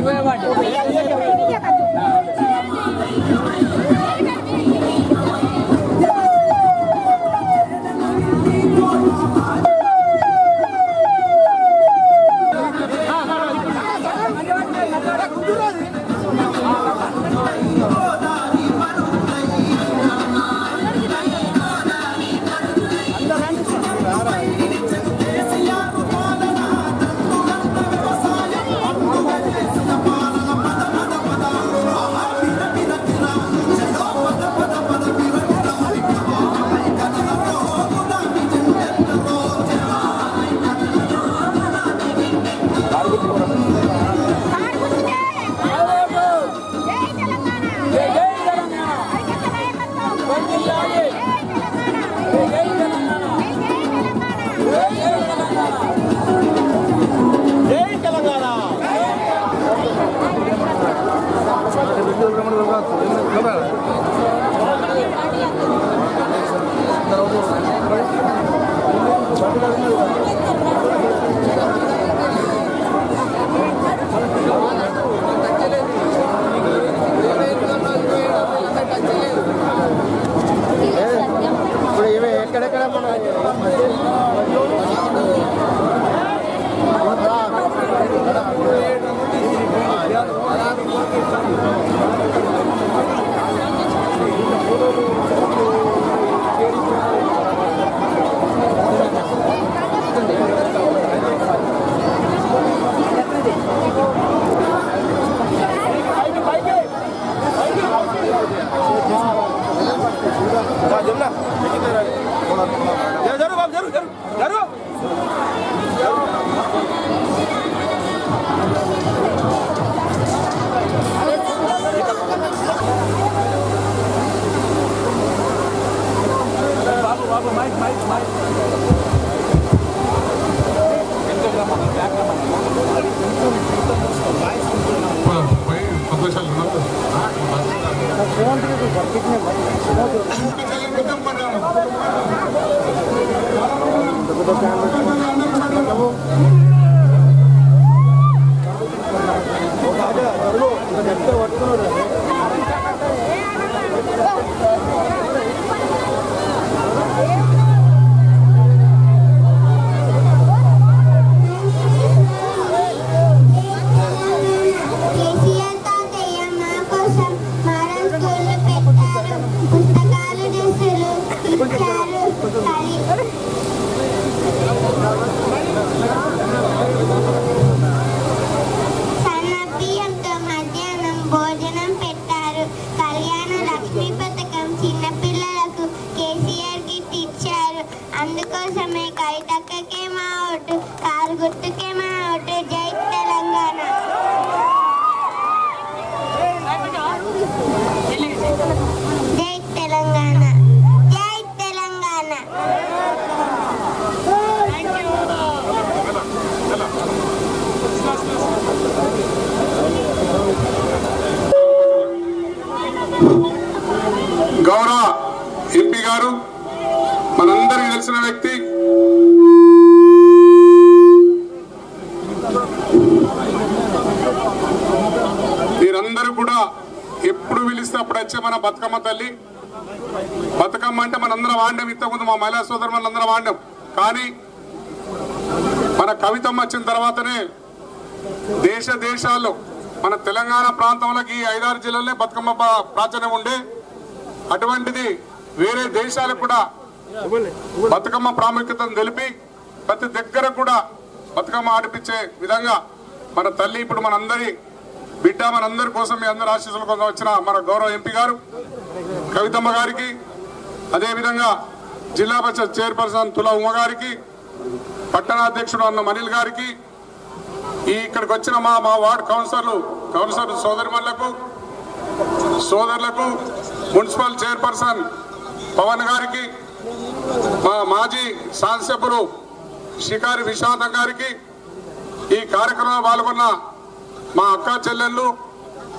20 what అందుకోసమే కవితక్కకే మా vote, car గుర్తుకే మా ఓటు. జై తెలంగాణ. జై తెలంగాణ. జై తెలంగాణ. గౌరవ ఎంపీ గారు మనందరికీ తెలిసిన వ్యక్తి, మీరందరూ కూడా ఎప్పుడు పిలిస్తే అప్పుడు వచ్చే మన బతుకమ్మ తల్లి. బతుకమ్మ అంటే మనందరం వాడినాం, ఇంతకుముందు మా మహిళా సోదరు మనందరం వాడినాం. కానీ మన కవితమ్మ వచ్చిన తర్వాతనే దేశ దేశాల్లో మన తెలంగాణ ప్రాంతంలోకి 5-6 జిల్లాలనే బతుకమ్మ ప్రాచుర్యం ఉండే, అటువంటిది వేరే దేశాలకు కూడా బతుకమ్మ ప్రాముఖ్యతను తెలిపి ప్రతి దగ్గర కూడా బతుకమ్మ ఆడిపించే విధంగా మన తల్లి ఇప్పుడు మనందరి బిడ్డ, మనందరి కోసం మీ అందరి ఆశీస్సుల కోసం వచ్చిన మన గౌరవ ఎంపీ గారు కవితమ్మ గారికి, అదేవిధంగా జిల్లా పరిషత్ చైర్పర్సన్ తుల ఉమ గారికి, పట్టణ అధ్యక్షుడు అన్న మనిల్ గారికి, ఇక్కడికి వచ్చిన మా వార్డు కౌన్సిలర్ సోదరులకు, మున్సిపల్ చైర్పర్సన్ పవన్ గారికి, మా మాజీ శాసనసభ్యులు షికారి విశ్వనాథం గారికి, ఈ కార్యక్రమంలో పాల్గొన్న మా అక్క చెల్లెళ్ళు,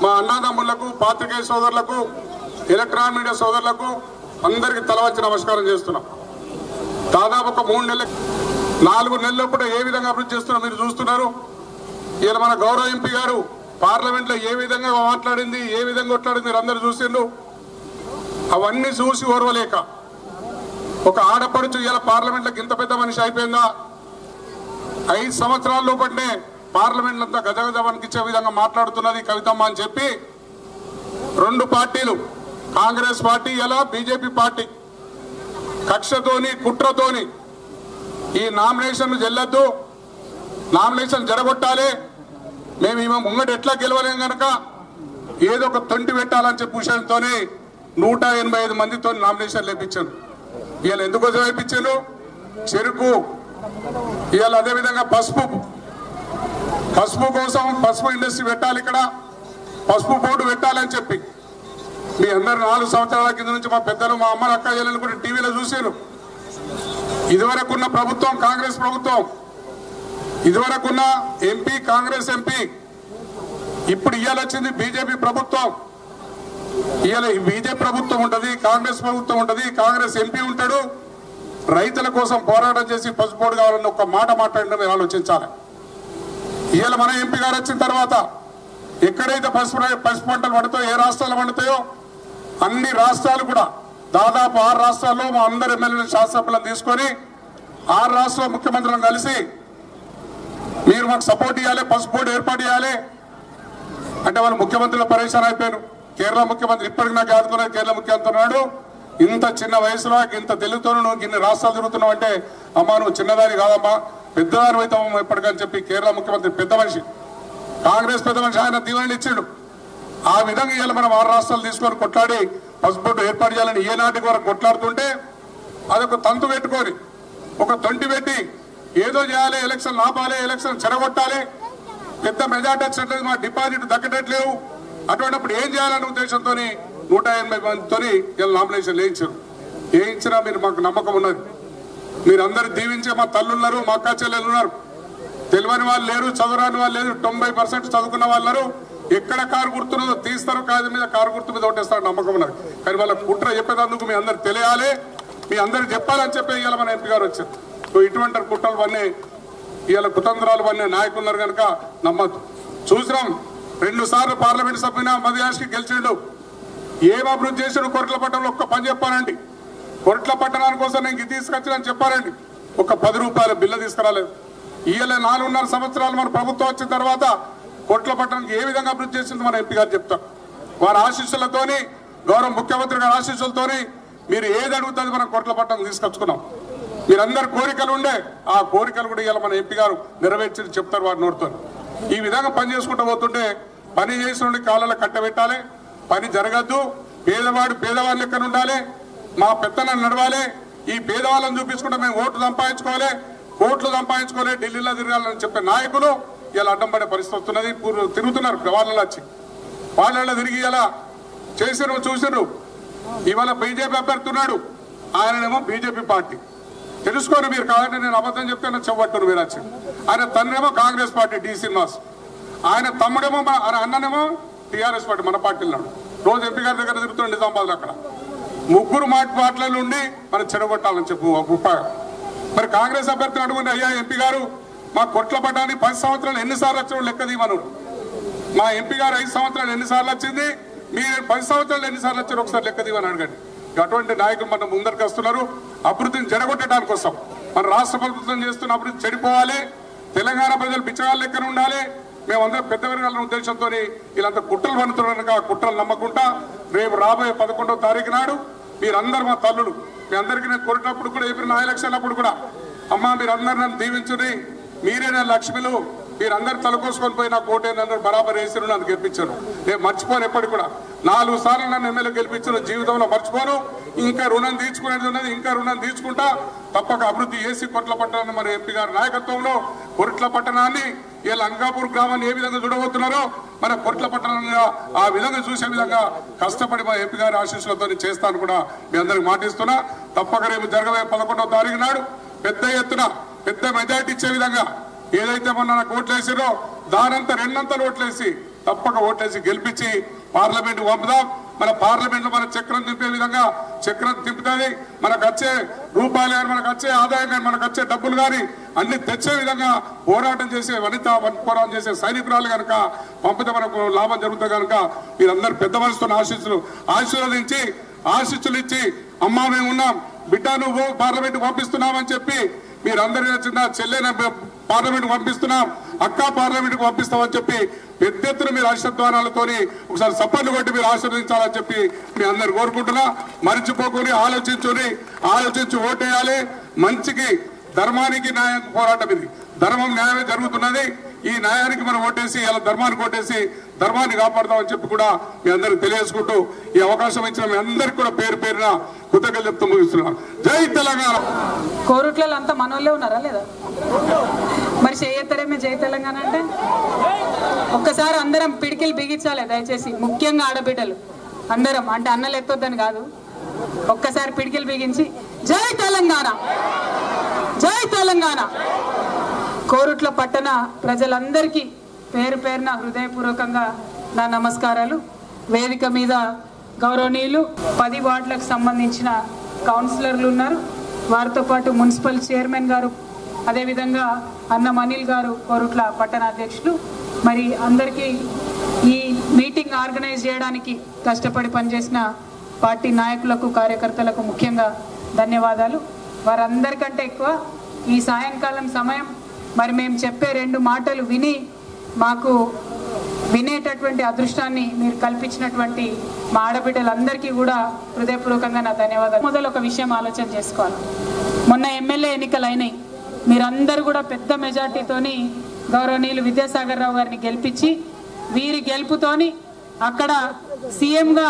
మా అన్నదమ్ములకు, పాత్రికేయ సోదరులకు, ఎలక్ట్రానిక్ మీడియా సోదరులకు అందరికీ తల వంచి నమస్కారం చేస్తున్నాం. దాదాపు ఒక 4 నెలల్లో కూడా ఏ విధంగా అభివృద్ధి చేస్తున్నాం మీరు చూస్తున్నారు. ఇలా మన గౌరవ ఎంపీ గారు పార్లమెంట్లో ఏ విధంగా మాట్లాడింది, ఏ విధంగా కొట్లాడింది మీరు అందరూ చూసిండ్రు. అవన్నీ చూసి ఓర్వలేక ఒక ఆడపడుచు ఇలా పార్లమెంట్లోకి ఇంత పెద్ద మనిషి అయిపోయిందా, 5 సంవత్సరాల లోపలనే పార్లమెంట్ అంతా గజగజ వణికించే విధంగా మాట్లాడుతున్నది కవితమ్మ అని చెప్పి 2 పార్టీలు, కాంగ్రెస్ పార్టీ ఇలా బీజేపీ పార్టీ కక్షతోని కుట్రతోని ఈ నామినేషన్లు చెల్లొద్దు, నామినేషన్ జరగొట్టాలి, మేము ఈమె ముంగట ఎట్లా గెలవలేం కనుక ఏదో ఒక తొంటి పెట్టాలని చెప్పి విషయంతోనే 185 మందితో నామినేషన్ లేపించాను. ఇవాళ ఎందుకోసం వేయించాను, చెరుకు, ఇవాళ అదేవిధంగా పసుపు కోసం పసుపు ఇండస్ట్రీ పెట్టాలి, ఇక్కడ పసుపు బోర్డు పెట్టాలని చెప్పి మీ అందరు 4 సంవత్సరాల కింద నుంచి మా పెద్దలు, మా అమ్మ అక్క చెల్లెలు కూడా టీవీలో చూశారు. ఇదివరకున్న ప్రభుత్వం కాంగ్రెస్ ప్రభుత్వం, ఇదివరకున్న ఎంపీ కాంగ్రెస్ ఎంపీ, ఇప్పుడు ఇవాళ వచ్చింది బీజేపీ ప్రభుత్వం. ఇవాళ బీజేపీ ప్రభుత్వం ఉంటుంది, కాంగ్రెస్ ప్రభుత్వం ఉంటుంది, కాంగ్రెస్ ఎంపీ ఉంటాడు. రైతుల కోసం పోరాటం చేసి పసుపు బోర్డు కావాలని ఒక మాట మాట్లాడడం మీరు ఆలోచించాలి. ఇవాళ మన ఎంపీ గారు వచ్చిన తర్వాత ఎక్కడైతే పసుపు పంటలు పండుతాయో, ఏ రాష్ట్రాలు పండుతాయో అన్ని రాష్ట్రాలు కూడా దాదాపు 6 రాష్ట్రాల్లో మా అందరు ఎమ్మెల్యేలు శాసనసభ్యులను తీసుకొని 6 రాష్ట్రాల ముఖ్యమంత్రులను కలిసి మీరు మాకు సపోర్ట్ ఇవ్వాలి, పసుపు బోర్డు ఏర్పాటు చేయాలి అంటే వాళ్ళు ముఖ్యమంత్రులు పరేషాన్ అయిపోయారు. కేరళ ముఖ్యమంత్రి ఇప్పటికి నాకు ఆదుకున్నది కేరళ ముఖ్యమంత్రి ఉన్నాడు, ఇంత చిన్న వయసులో ఇంత తెలుగుతో నువ్వు ఇన్ని రాష్ట్రాలు తిరుగుతున్నావు అంటే అమ్మా నువ్వు చిన్నదాని కాదమ్మా పెద్దదాని అవుతామమ్మా ఇప్పటికని చెప్పి కేరళ ముఖ్యమంత్రి పెద్ద మనిషి, కాంగ్రెస్ పెద్ద మనిషి, ఆయన దీవెనలు ఇచ్చాడు. ఆ విధంగా ఇవాళ మనం 6 రాష్ట్రాలు తీసుకొని కొట్లాడి పసుపు బోర్డు ఏర్పాటు చేయాలని ఏనాటికి వరకు కొట్లాడుతుంటే అదొక తంతు పెట్టుకొని ఒక తొంటి పెట్టి ఏదో చేయాలి, ఎలక్షన్ ఆపాలి, ఎలక్షన్ చెడగొట్టాలి, పెద్ద మెజార్టీ వచ్చినట్లేదు, మా డిపాజిట్ దక్కట్లేవు, అటువంటిప్పుడు ఏం చేయాలనే ఉద్దేశంతో 180 మందితో ఇలా నామినేషన్ వేయించినా మీరు మాకు నమ్మకం ఉన్నది. మీరందరూ దీవించే మా తల్లున్నారు, మా అక్క చెల్లెలు ఉన్నారు, తెలియని వాళ్ళు లేరు, చదువురాని వాళ్ళు లేరు, 90% చదువుకున్న వాళ్ళు ఉన్నారు. ఎక్కడ కారు గుర్తున్నదో తీస్తారు, కాదు మీద కారు గుర్తు మీద ఓటేస్తారు నమ్మకం ఉన్నది. కానీ వాళ్ళ కుట్ర చెప్పేందుకు మీ అందరు తెలియాలి, మీ అందరికి చెప్పాలని చెప్పి ఇవాళ మన ఎంపీ గారు వచ్చారు. సో ఇటువంటి కుట్రలు అన్నీ ఇవాళ కుతంత్రాలు అన్నీ నాయకులు ఉన్నారు కనుక నమ్మద్దు. చూసినాం 2 సార్లు పార్లమెంట్ సభ్యున మధ్యాష్కి గెలిచిండు. ఏం అభివృద్ధి చేసాడు కొరట్లపట్టణంలో ఒక్క పని చెప్పానండి. కొరట్ల పట్టణాని కోసం నేను ఇది తీసుకొచ్చానని చెప్పారండి. ఒక 10 రూపాయల బిల్లు తీసుకురాలేదు. ఇవాళ 4.5 సంవత్సరాలు మన ప్రభుత్వం వచ్చిన తర్వాత కొరట్ల పట్టణానికి ఏ విధంగా అభివృద్ధి చేసింది మన ఎంపీ గారు చెప్తాం. వారి ఆశీస్సులతోని, గౌరవ ముఖ్యమంత్రి గారి ఆశీస్సులతోని మీరు ఏది అడుగుతుంది మనం కొరట్ల పట్టణం తీసుకొచ్చుకున్నాం. మీరందరు కోరికలు ఉండే ఆ కోరికలు కూడా ఇవాళ మన ఎంపీ గారు నెరవేర్చి చెప్తారు వారి నోటితో. ఈ విధంగా పని చేసుకుంటూ పోతుంటే పని చేసిన కాళ్ళలో కట్టబెట్టాలి, పని జరగద్దు, పేదవాడు పేదవాళ్ళ లెక్కన ఉండాలి, మా పెత్తనాన్ని నడవాలి, ఈ పేదవాళ్ళని చూపించుకుంటే మేము ఓట్లు సంపాదించుకోవాలి, కోట్లు సంపాదించుకోవాలి, ఢిల్లీలో తిరగాలని చెప్పే నాయకులు ఇలా అడ్డం పడే పరిస్థితి వస్తున్నది. తిరుగుతున్నారు వాళ్ళలో వచ్చి, వాళ్ళలో తిరిగి ఇలా చేసిరు చూసిరు. ఇవాళ బీజేపీ అభ్యర్థి ఉన్నాడు, ఆయననేమో బీజేపీ పార్టీ తెలుసుకోరు మీరు. కాదంటే నేను అబద్ధం చెప్తే చెవ్వట్టురు మీరు వచ్చి. ఆయన తన్నేమో కాంగ్రెస్ పార్టీ డి శ్రీనివాస్, ఆయన తమ్ముడేమో ఆయన అన్ననేమో టీఆర్ఎస్ పార్టీ మన పార్టీలో రోజు ఎంపీ గారి దగ్గర తిరుగుతున్నాడు నిజామాబాద్. అక్కడ ముగ్గురు మాటలలో ఉండి మనం చెడగొట్టాలని చెప్పు ఉపాయం. మరి కాంగ్రెస్ అభ్యర్థిని అడుగుంటే అయ్యా ఎంపీ గారు మా కొట్ల పడ్డానికి 10 సంవత్సరాలు ఎన్నిసార్లు వచ్చిన లెక్క దీమను. మా ఎంపీ గారు 5 సంవత్సరాలు ఎన్నిసార్లు వచ్చింది, మీరు 10 సంవత్సరాలు ఎన్నిసార్లు వచ్చారు ఒకసారి లెక్క దీమని అడగండి. అటువంటి నాయకులు మన ముందరికి వస్తున్నారు అభివృద్ధిని చెడగొట్టడానికి కోసం. మన రాష్ట్ర ప్రభుత్వం చేస్తున్న అభివృద్ధి చెడిపోవాలి, తెలంగాణ ప్రజలు బిచ్చగాళ్ళ లెక్కన ఉండాలి, మేమందరం పెద్ద వర్గాల ఉద్దేశంతో వీళ్ళంతా కుట్రలు పనుతున్నారు. ఆ కుట్రలు నమ్మకుండా రేపు రాబోయే 11వ తారీఖు నాడు మీరందరూ మా తల్లులు, మీ అందరికీ నేను కొట్టినప్పుడు కూడా ఏప్రిల్ 4 ఎలక్షన్లప్పుడు కూడా అమ్మా మీరందరూ నన్ను దీవించుని, మీరే నా లక్ష్మిలు, మీరందరూ తలకోసుకొని పోయి నా కోటేని అందరూ బరాబర్ వేసారు, నన్ను గెలిపించారు. నేను మర్చిపోను ఎప్పటికి కూడా. 4 సార్లు నన్ను ఎమ్మెల్యే గెలిపించిన జీవితంలో మర్చిపోను. ఇంకా రుణం తీర్చుకునేది ఉన్నది, ఇంకా రుణం తీర్చుకుంటా తప్పక అభివృద్ధి చేసి కొట్ల పట్టణాన్ని మన ఎంపీ గారి నాయకత్వంలో కొట్ల పట్టణాన్ని ఇలా అంగాపూర్ గ్రామాన్ని ఏ విధంగా చూడబోతున్నారో మన కొట్ల పట్టణంగా ఆ విధంగా చూసే విధంగా కష్టపడి మా ఎంపీ గారి ఆశీస్సులతో చేస్తాను కూడా మీ అందరికి మాటిస్తున్నా. తప్పక రేపు జరగబోయే 11వ తారీఖు నాడు పెద్ద ఎత్తున పెద్ద మెజార్టీ ఇచ్చే విధంగా ఏదైతే మొన్న నాకు ఓట్లేసారో దానంతా 2 అంతలు ఓట్లేసి తప్పక ఓట్లేసి గెలిపించి పార్లమెంట్ పంపుదాం. మన పార్లమెంట్ లో మన చక్రం తిప్పే విధంగా చక్రం తిప్పుతుంది. మనకు వచ్చే రూపాయలు కానీ, మనకు వచ్చే ఆదాయం కానీ, మనకు వచ్చే డబ్బులు కానీ అన్ని తెచ్చే విధంగా పోరాటం చేసే పోరాటం చేసే సైనికురాలు కనుక పంపితే మనకు లాభం జరుగుతుంది కనుక మీరందరూ పెద్ద మనసుతో ఆశీర్వదించి ఆశీస్సులు ఇచ్చి అమ్మా మేము ఉన్నాం, బిడ్డ నువ్వు పార్లమెంట్ పంపిస్తున్నామని చెప్పి మీరందరూ చిన్న చెల్లెన పార్లమెంట్ పంపిస్తున్నాం, అక్క పార్లమెంట్ పంపిస్తామని చెప్పి పెద్ద ఎత్తున మీరు ఆశీర్వాదాలతోని ఒకసారి సపోర్ట్ కొట్టి మీరు ఆశీర్వదించాలని చెప్పి మీ అందరు కోరుకుంటున్నా. మర్చిపోకుని ఆలోచించి ఓటేయాలి. మంచికి ధర్మానికి న్యాయం పోరాటం ఇది. ధర్మం న్యాయమే జరుగుతున్నది. ఈ న్యాయానికి మనం ఓటేసి ఇలా ధర్మానికి ఓటేసి ధర్మాన్ని కాపాడుతామని చెప్పి కూడా మీ అందరికి తెలియజేసుకుంటూ ఈ అవకాశం ఇచ్చిన మీ అందరికి కూడా పేరు పేరున కృతజ్ఞతలు చెప్తూ ముగిస్తున్నాను. జై తెలంగాణ. కోరుట్లలో అంతా మనోళ్ళే ఉన్నారా లేదా? మరి చేయత్తరేమే జై తెలంగాణ అంటే ఒక్కసారి అందరం పిడికిలు బిగించాలి దయచేసి, ముఖ్యంగా ఆడబిడ్డలు అందరం. అంటే అన్నలు ఎత్తొద్దని కాదు, ఒక్కసారి పిడికిలు బిగించి జై తెలంగాణ, జై తెలంగాణ. కోరుట్ల పట్టణ ప్రజలందరికీ పేరు పేరున హృదయపూర్వకంగా నా నమస్కారాలు. వేదిక మీద గౌరవనీయులు 10 వార్డులకు సంబంధించిన కౌన్సిలర్లు ఉన్నారు, వారితో పాటు మున్సిపల్ చైర్మన్ గారు, అదేవిధంగా అన్నం అనిల్ గారు కోరుట్ల పట్టణ అధ్యక్షులు. మరి అందరికీ ఈ మీటింగ్ ఆర్గనైజ్ చేయడానికి కష్టపడి పనిచేసిన పార్టీ నాయకులకు కార్యకర్తలకు ముఖ్యంగా ధన్యవాదాలు. వారందరికంటే ఎక్కువ ఈ సాయంకాలం సమయం మరి మేము చెప్పే 2 మాటలు విని మాకు వినేటటువంటి అదృష్టాన్ని మీరు కల్పించినటువంటి మా ఆడబిడ్డలందరికీ కూడా హృదయపూర్వకంగా నా ధన్యవాదాలు. మొదలు ఒక విషయం ఆలోచన చేసుకోవాలి. మొన్న ఎమ్మెల్యే ఎన్నికలు అయినాయి, మీరందరూ కూడా పెద్ద మెజార్టీతోని గౌరవనీయులు విద్యాసాగర్ రావు గారిని గెలిపించి వీరి గెలుపుతోని అక్కడ సీఎంగా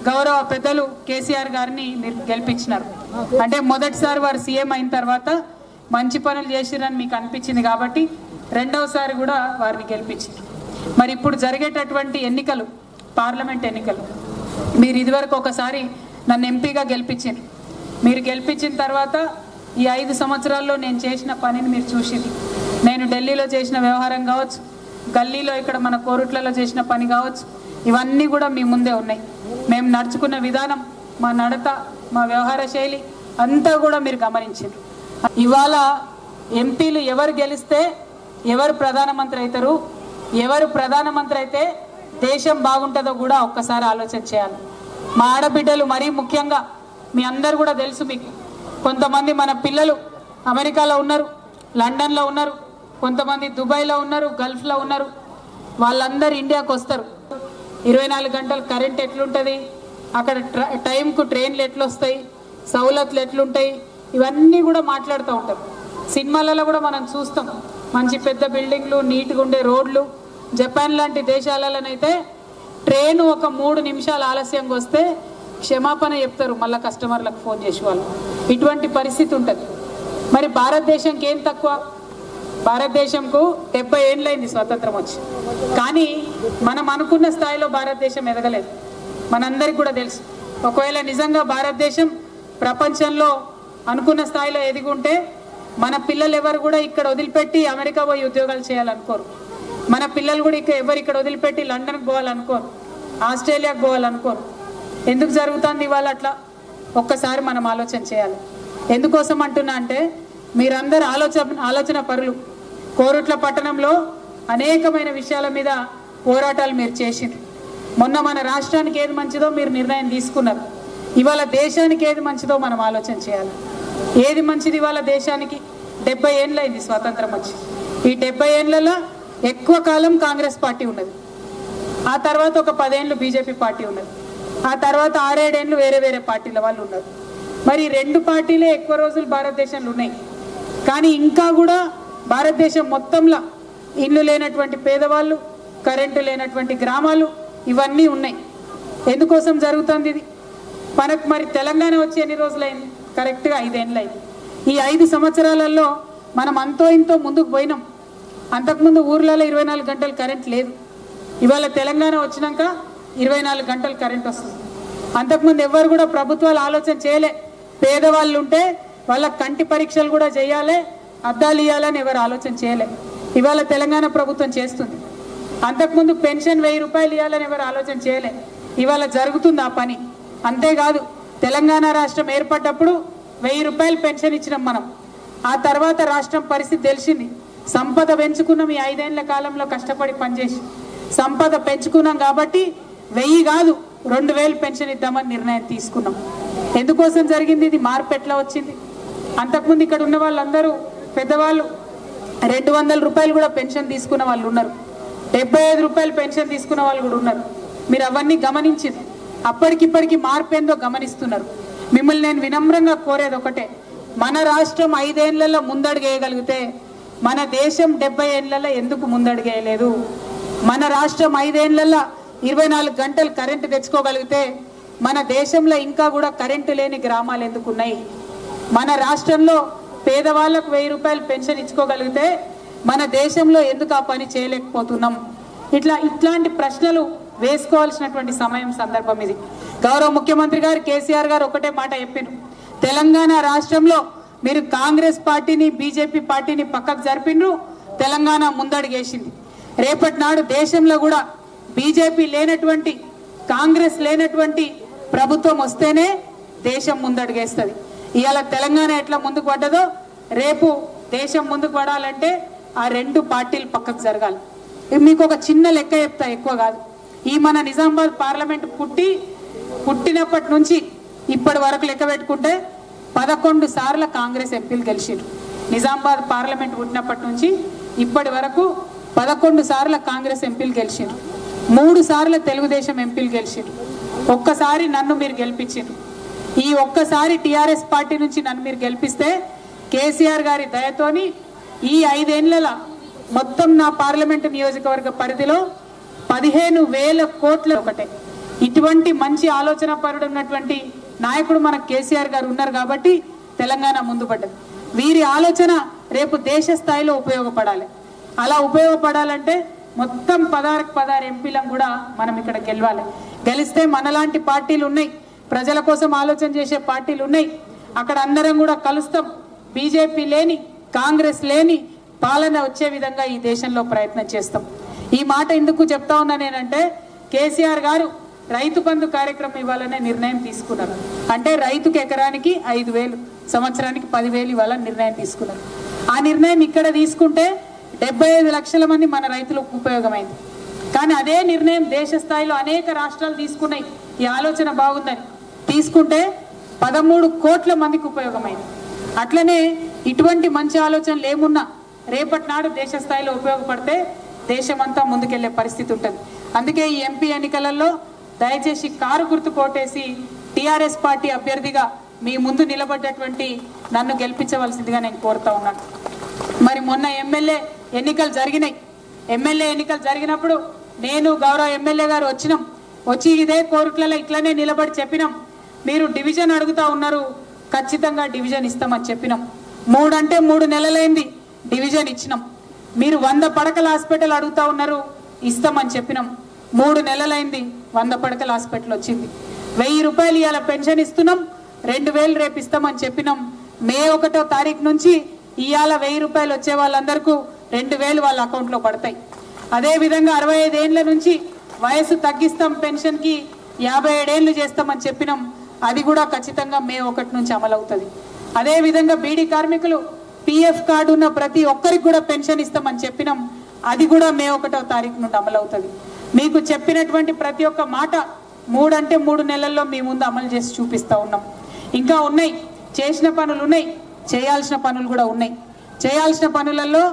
గౌరవ పెద్దలు కేసీఆర్ గారిని మీరు గెలిపించినారు. అంటే మొదటిసారి వారు సీఎం అయిన తర్వాత మంచి పనులు చేసిరని మీకు అనిపించింది కాబట్టి రెండవసారి కూడా వారిని గెలిపించారు. మరి ఇప్పుడు జరిగేటటువంటి ఎన్నికలు పార్లమెంట్ ఎన్నికలు, మీరు ఇదివరకు ఒకసారి నన్ను ఎంపీగా గెలిపించారు. మీరు గెలిపించిన తర్వాత ఈ 5 సంవత్సరాల్లో నేను చేసిన పనిని మీరు చూసింది. నేను ఢిల్లీలో చేసిన వ్యవహారం కావచ్చు, గల్లీలో ఇక్కడ మన కోరుట్లలో చేసిన పని కావచ్చు, ఇవన్నీ కూడా మీ ముందే ఉన్నాయి. మేము నడుచుకున్న విధానం, మా నడత, మా వ్యవహార శైలి అంతా కూడా మీరు గమనించారు. ఇవాళ ఎంపీలు ఎవరు గెలిస్తే ఎవరు ప్రధానమంత్రి అవుతారు, ఎవరు ప్రధానమంత్రి అయితే దేశం బాగుంటుందో కూడా ఒక్కసారి ఆలోచన చేయాలి. మా ఆడబిడ్డలు మరీ ముఖ్యంగా మీ అందరు కూడా తెలుసు, మీకు కొంతమంది మన పిల్లలు అమెరికాలో ఉన్నారు, లండన్లో ఉన్నారు, కొంతమంది దుబాయ్లో ఉన్నారు, గల్ఫ్లో ఉన్నారు. వాళ్ళందరూ ఇండియాకు వస్తారు. 24 గంటలు కరెంట్ ఎట్లుంటుంది, అక్కడ టైంకు ట్రైన్లు ఎట్లా వస్తాయి, సౌలతులు ఎట్లుంటాయి, ఇవన్నీ కూడా మాట్లాడుతూ ఉంటారు. సినిమాలలో కూడా మనం చూస్తాం, మంచి పెద్ద బిల్డింగ్లు, నీట్గా ఉండే రోడ్లు. జపాన్ లాంటి దేశాలలోనైతే ట్రైన్ ఒక 3 నిమిషాలు ఆలస్యంగా వస్తే క్షమాపణ చెప్తారు మళ్ళీ కస్టమర్లకు ఫోన్ చేసి వాళ్ళు. ఇటువంటి పరిస్థితి ఉంటుంది. మరి భారతదేశంకి ఏం తక్కువ? భారతదేశంకు 70 ఏళ్ళైంది స్వాతంత్రం వచ్చి, కానీ మనం అనుకున్న స్థాయిలో భారతదేశం ఎదగలేదు. మనందరికీ కూడా తెలుసు. ఒకవేళ నిజంగా భారతదేశం ప్రపంచంలో అనుకున్న స్థాయిలో ఎదిగి ఉంటే మన పిల్లలు ఎవరు కూడా ఇక్కడ వదిలిపెట్టి అమెరికా పోయి ఉద్యోగాలు చేయాలనుకోరు. మన పిల్లలు కూడా ఎవరు ఇక్కడ వదిలిపెట్టి లండన్కి పోవాలనుకోరు, ఆస్ట్రేలియాకి పోవాలనుకోరు. ఎందుకు జరుగుతుంది ఇవాళ అట్లా? ఒక్కసారి మనం ఆలోచన చేయాలి. ఎందుకోసం అంటున్నా అంటే, మీరందరూ ఆలోచన పరులు. కోరుట్ల పట్టణంలో అనేకమైన విషయాల మీద పోరాటాలు మీరు చేసిండ్రు. మొన్న మన రాష్ట్రానికి ఏది మంచిదో మీరు నిర్ణయం తీసుకున్నారు. ఇవాళ దేశానికి ఏది మంచిదో మనం ఆలోచన చేయాలి. ఏది మంచిది ఇవాళ దేశానికి? 70 ఏళ్ళైంది స్వాతంత్రం వచ్చి. ఈ 70 ఏళ్లలో ఎక్కువ కాలం కాంగ్రెస్ పార్టీ ఉన్నది, ఆ తర్వాత ఒక 10 ఏళ్ళు బీజేపీ పార్టీ ఉన్నది, ఆ తర్వాత 6-7 ఏళ్ళు వేరే వేరే పార్టీల వాళ్ళు ఉన్నారు. మరి 2 పార్టీలే ఎక్కువ రోజులు భారతదేశంలో ఉన్నాయి. కానీ ఇంకా కూడా భారతదేశం మొత్తంలో ఇల్లు లేనటువంటి పేదవాళ్ళు, కరెంటు లేనటువంటి గ్రామాలు ఇవన్నీ ఉన్నాయి. ఎందుకోసం జరుగుతుంది ఇది? మనకు మరి తెలంగాణ వచ్చి ఎన్ని రోజులైంది? కరెక్ట్గా 5 ఏళ్ళు అయింది. ఈ 5 సంవత్సరాలలో మనం అంతో ఇంతో ముందుకు పోయినాం. అంతకుముందు ఊర్లలో 24 గంటలు కరెంట్ లేదు. ఇవాళ తెలంగాణ వచ్చినాక 24 గంటలు కరెంట్ వస్తుంది. అంతకుముందు ఎవరు కూడా ప్రభుత్వాలు ఆలోచన చేయలే. పేదవాళ్ళు ఉంటే వాళ్ళ కంటి పరీక్షలు కూడా చేయాలి, అద్దాలు ఇవ్వాలని ఎవరు ఆలోచన చేయలే. ఇవాళ తెలంగాణ ప్రభుత్వం చేస్తుంది. అంతకుముందు పెన్షన్ 1000 రూపాయలు ఇవ్వాలని ఎవరు ఆలోచన చేయలే. ఇవాళ జరుగుతుంది ఆ పని. అంతేకాదు, తెలంగాణ రాష్ట్రం ఏర్పడ్డప్పుడు 1000 రూపాయలు పెన్షన్ ఇచ్చినాం మనం. ఆ తర్వాత రాష్ట్రం పరిస్థితి తెలిసింది. సంపద పెంచుకున్నాం. ఈ 5 ఏళ్ల కాలంలో కష్టపడి పనిచేసి సంపద పెంచుకున్నాం కాబట్టి 1000 కాదు 2000 పెన్షన్ ఇద్దామని నిర్ణయం తీసుకున్నాం. ఎందుకోసం జరిగింది ఇది? మార్పు ఎట్లా వచ్చింది? అంతకుముందు ఇక్కడ ఉన్న వాళ్ళందరూ పెద్దవాళ్ళు 200 రూపాయలు కూడా పెన్షన్ తీసుకున్న వాళ్ళు ఉన్నారు, 75 రూపాయలు పెన్షన్ తీసుకున్న వాళ్ళు కూడా ఉన్నారు. మీరు అవన్నీ గమనించింది. అప్పటికిప్పటికి మార్పు ఏందో గమనిస్తున్నారు. మిమ్మల్ని నేను వినమ్రంగా కోరేది ఒకటే, మన రాష్ట్రం 5 ఏళ్లలో ముందడుగేయగలిగితే మన దేశం 70 ఏళ్లలో ఎందుకు ముందడుగేయలేదు? మన రాష్ట్రం 5 ఏళ్లలో 24 గంటలు కరెంటు తెచ్చుకోగలిగితే మన దేశంలో ఇంకా కూడా కరెంటు లేని గ్రామాలు ఎందుకు ఉన్నాయి? మన రాష్ట్రంలో పేదవాళ్ళకు 1000 రూపాయలు పెన్షన్ ఇచ్చుకోగలిగితే మన దేశంలో ఎందుకు ఆ పని చేయలేకపోతున్నాం? ఇట్లాంటి ప్రశ్నలు వేసుకోవాల్సినటువంటి సమయం, సందర్భం ఇది. గౌరవ ముఖ్యమంత్రి గారు కేసీఆర్ గారు ఒకటే మాట చెప్పారు, తెలంగాణ రాష్ట్రంలో మీరు కాంగ్రెస్ పార్టీని, బీజేపీ పార్టీని పక్కకు జరిపిండ్రు, తెలంగాణ ముందడుగేసింది. రేపటి నాడు దేశంలో కూడా బీజేపీ లేనటువంటి, కాంగ్రెస్ లేనటువంటి ప్రభుత్వం వస్తేనే దేశం ముందడుగేస్తుంది. ఇవాళ తెలంగాణ ఎట్లా ముందుకు పడ్డదో రేపు దేశం ముందుకు పడాలంటే ఆ 2 పార్టీలు పక్కకు జరగాలి. మీకు ఒక చిన్న లెక్క చెప్తా, ఎక్కువ కాదు. ఈ మన నిజామాబాద్ పార్లమెంట్ పుట్టినప్పటి నుంచి ఇప్పటి వరకు లెక్క పెట్టుకుంటే 11 సార్లు కాంగ్రెస్ ఎంపీలు గెలిచారు. నిజామాబాద్ పార్లమెంట్ పుట్టినప్పటి నుంచి ఇప్పటి వరకు 11 సార్లు కాంగ్రెస్ ఎంపీలు గెలిచారు, 3 సార్లు తెలుగుదేశం ఎంపీలు గెలిచారు, ఒక్కసారి నన్ను మీరు గెలిపించారు. ఈ ఒక్కసారి టీఆర్ఎస్ పార్టీ నుంచి నన్ను మీరు గెలిపిస్తే కేసీఆర్ గారి దయతోని ఈ 5 ఏళ్ల మొత్తం నా పార్లమెంటు నియోజకవర్గ పరిధిలో 15,000 కోట్ల ఒకటే. ఇటువంటి మంచి ఆలోచన పరుడు ఉన్నటువంటి నాయకుడు మన కేసీఆర్ గారు ఉన్నారు కాబట్టి తెలంగాణ ముందు పడ్డది. వీరి ఆలోచన రేపు దేశ స్థాయిలో ఉపయోగపడాలి. అలా ఉపయోగపడాలంటే మొత్తం 16 ఎంపీలను కూడా మనం ఇక్కడ గెలవాలి. గెలిస్తే మనలాంటి పార్టీలు ఉన్నాయి, ప్రజల కోసం ఆలోచన చేసే పార్టీలు ఉన్నాయి. అక్కడ అందరం కూడా కలుస్తాం. బీజేపీ లేని, కాంగ్రెస్ లేని పాలన వచ్చే విధంగా ఈ దేశంలో ప్రయత్నం చేస్తాం. ఈ మాట ఎందుకు చెప్తా ఉన్నా నేనంటే, కేసీఆర్ గారు రైతు బంధు కార్యక్రమం ఇవ్వాలనే నిర్ణయం తీసుకున్నారు. అంటే రైతుకు ఎకరానికి 5,000, సంవత్సరానికి 10,000 ఇవ్వాలని నిర్ణయం తీసుకున్నారు. ఆ నిర్ణయం ఇక్కడ తీసుకుంటే 75 లక్షల మంది మన రైతులకు ఉపయోగమైంది. కానీ అదే నిర్ణయం దేశ స్థాయిలో అనేక రాష్ట్రాలు తీసుకున్నాయి. ఈ ఆలోచన బాగుందని తీసుకుంటే 13 కోట్ల మందికి ఉపయోగమైంది. అట్లనే ఇటువంటి మంచి ఆలోచనలు ఏమున్నా రేపటి నాడు దేశ స్థాయిలో ఉపయోగపడితే దేశమంతా ముందుకెళ్లే పరిస్థితి ఉంటుంది. అందుకే ఈ ఎంపీ ఎన్నికలలో దయచేసి కారు గుర్తు కోటేసి టీఆర్ఎస్ పార్టీ అభ్యర్థిగా మీ ముందు నిలబడ్డటువంటి నన్ను గెలిపించవలసిందిగా నేను కోరుతా ఉన్నాను. మరి మొన్న ఎమ్మెల్యే ఎన్నికలు జరిగినాయి. ఎమ్మెల్యే ఎన్నికలు జరిగినప్పుడు నేను గౌరవ ఎమ్మెల్యే గారు వచ్చి ఇదే కోరుట్లలో ఇట్లనే నిలబడి చెప్పినాం, మీరు డివిజన్ అడుగుతా ఉన్నారు, ఖచ్చితంగా డివిజన్ ఇస్తామని చెప్పినాం. 3 అంటే 3 నెలలైంది, డివిజన్ ఇచ్చినాం. మీరు 100 పడకల హాస్పిటల్ అడుగుతా ఉన్నారు, ఇస్తామని చెప్పినాం. 3 నెలలైంది, 100 పడకల హాస్పిటల్ వచ్చింది. 1000 రూపాయలు ఇవాళ పెన్షన్ ఇస్తున్నాం, 2000 రేపు ఇస్తామని చెప్పినాం. మే 1వ తారీఖు నుంచి ఇవాళ 1000 రూపాయలు వచ్చే వాళ్ళందరికీ 2000 వాళ్ళ అకౌంట్లో పడతాయి. అదేవిధంగా 65 ఏళ్ళ నుంచి వయసు తగ్గిస్తాం, పెన్షన్కి 57 ఏళ్ళు చేస్తామని చెప్పినాం. అది కూడా ఖచ్చితంగా మే 1 నుంచి అమలు అవుతుంది. అదేవిధంగా బీడీ కార్మికులు పిఎఫ్ కార్డు ఉన్న ప్రతి ఒక్కరికి కూడా పెన్షన్ ఇస్తామని చెప్పినాం. అది కూడా మే 1వ తారీఖు నుండి అమలు అవుతుంది. మీకు చెప్పినటువంటి ప్రతి ఒక్క మాట 3 అంటే 3 నెలల్లో మీ ముందు అమలు చేసి చూపిస్తూ ఉన్నాం. ఇంకా ఉన్నాయి, చేసిన పనులు ఉన్నాయి, చేయాల్సిన పనులు కూడా ఉన్నాయి. చేయాల్సిన పనులలో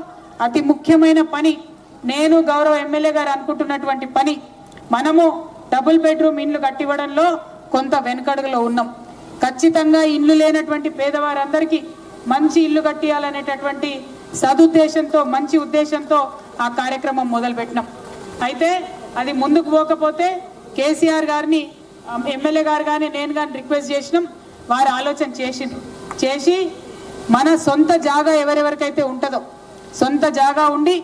అతి ముఖ్యమైన పని, నేను గౌరవ ఎమ్మెల్యే గారు అనుకుంటున్నటువంటి పని, మనము డబుల్ బెడ్రూమ్ ఇండ్లు కట్టివ్వడంలో కొంత వెనుకడుగులో ఉన్నాం. ఖచ్చితంగా ఇల్లు లేనటువంటి పేదవారందరికీ మంచి ఇల్లు కట్టియాలనేటటువంటి సదుద్దేశంతో, మంచి ఉద్దేశంతో ఆ కార్యక్రమం మొదలుపెట్టినాం. అయితే అది ముందుకు పోకపోతే కేసీఆర్ గారిని, ఎమ్మెల్యే గారు కానీ నేను కానీ రిక్వెస్ట్ చేసినాం. వారు ఆలోచన చేసి మన సొంత జాగా ఎవరెవరికైతే ఉంటుందో, సొంత జాగా ఉండి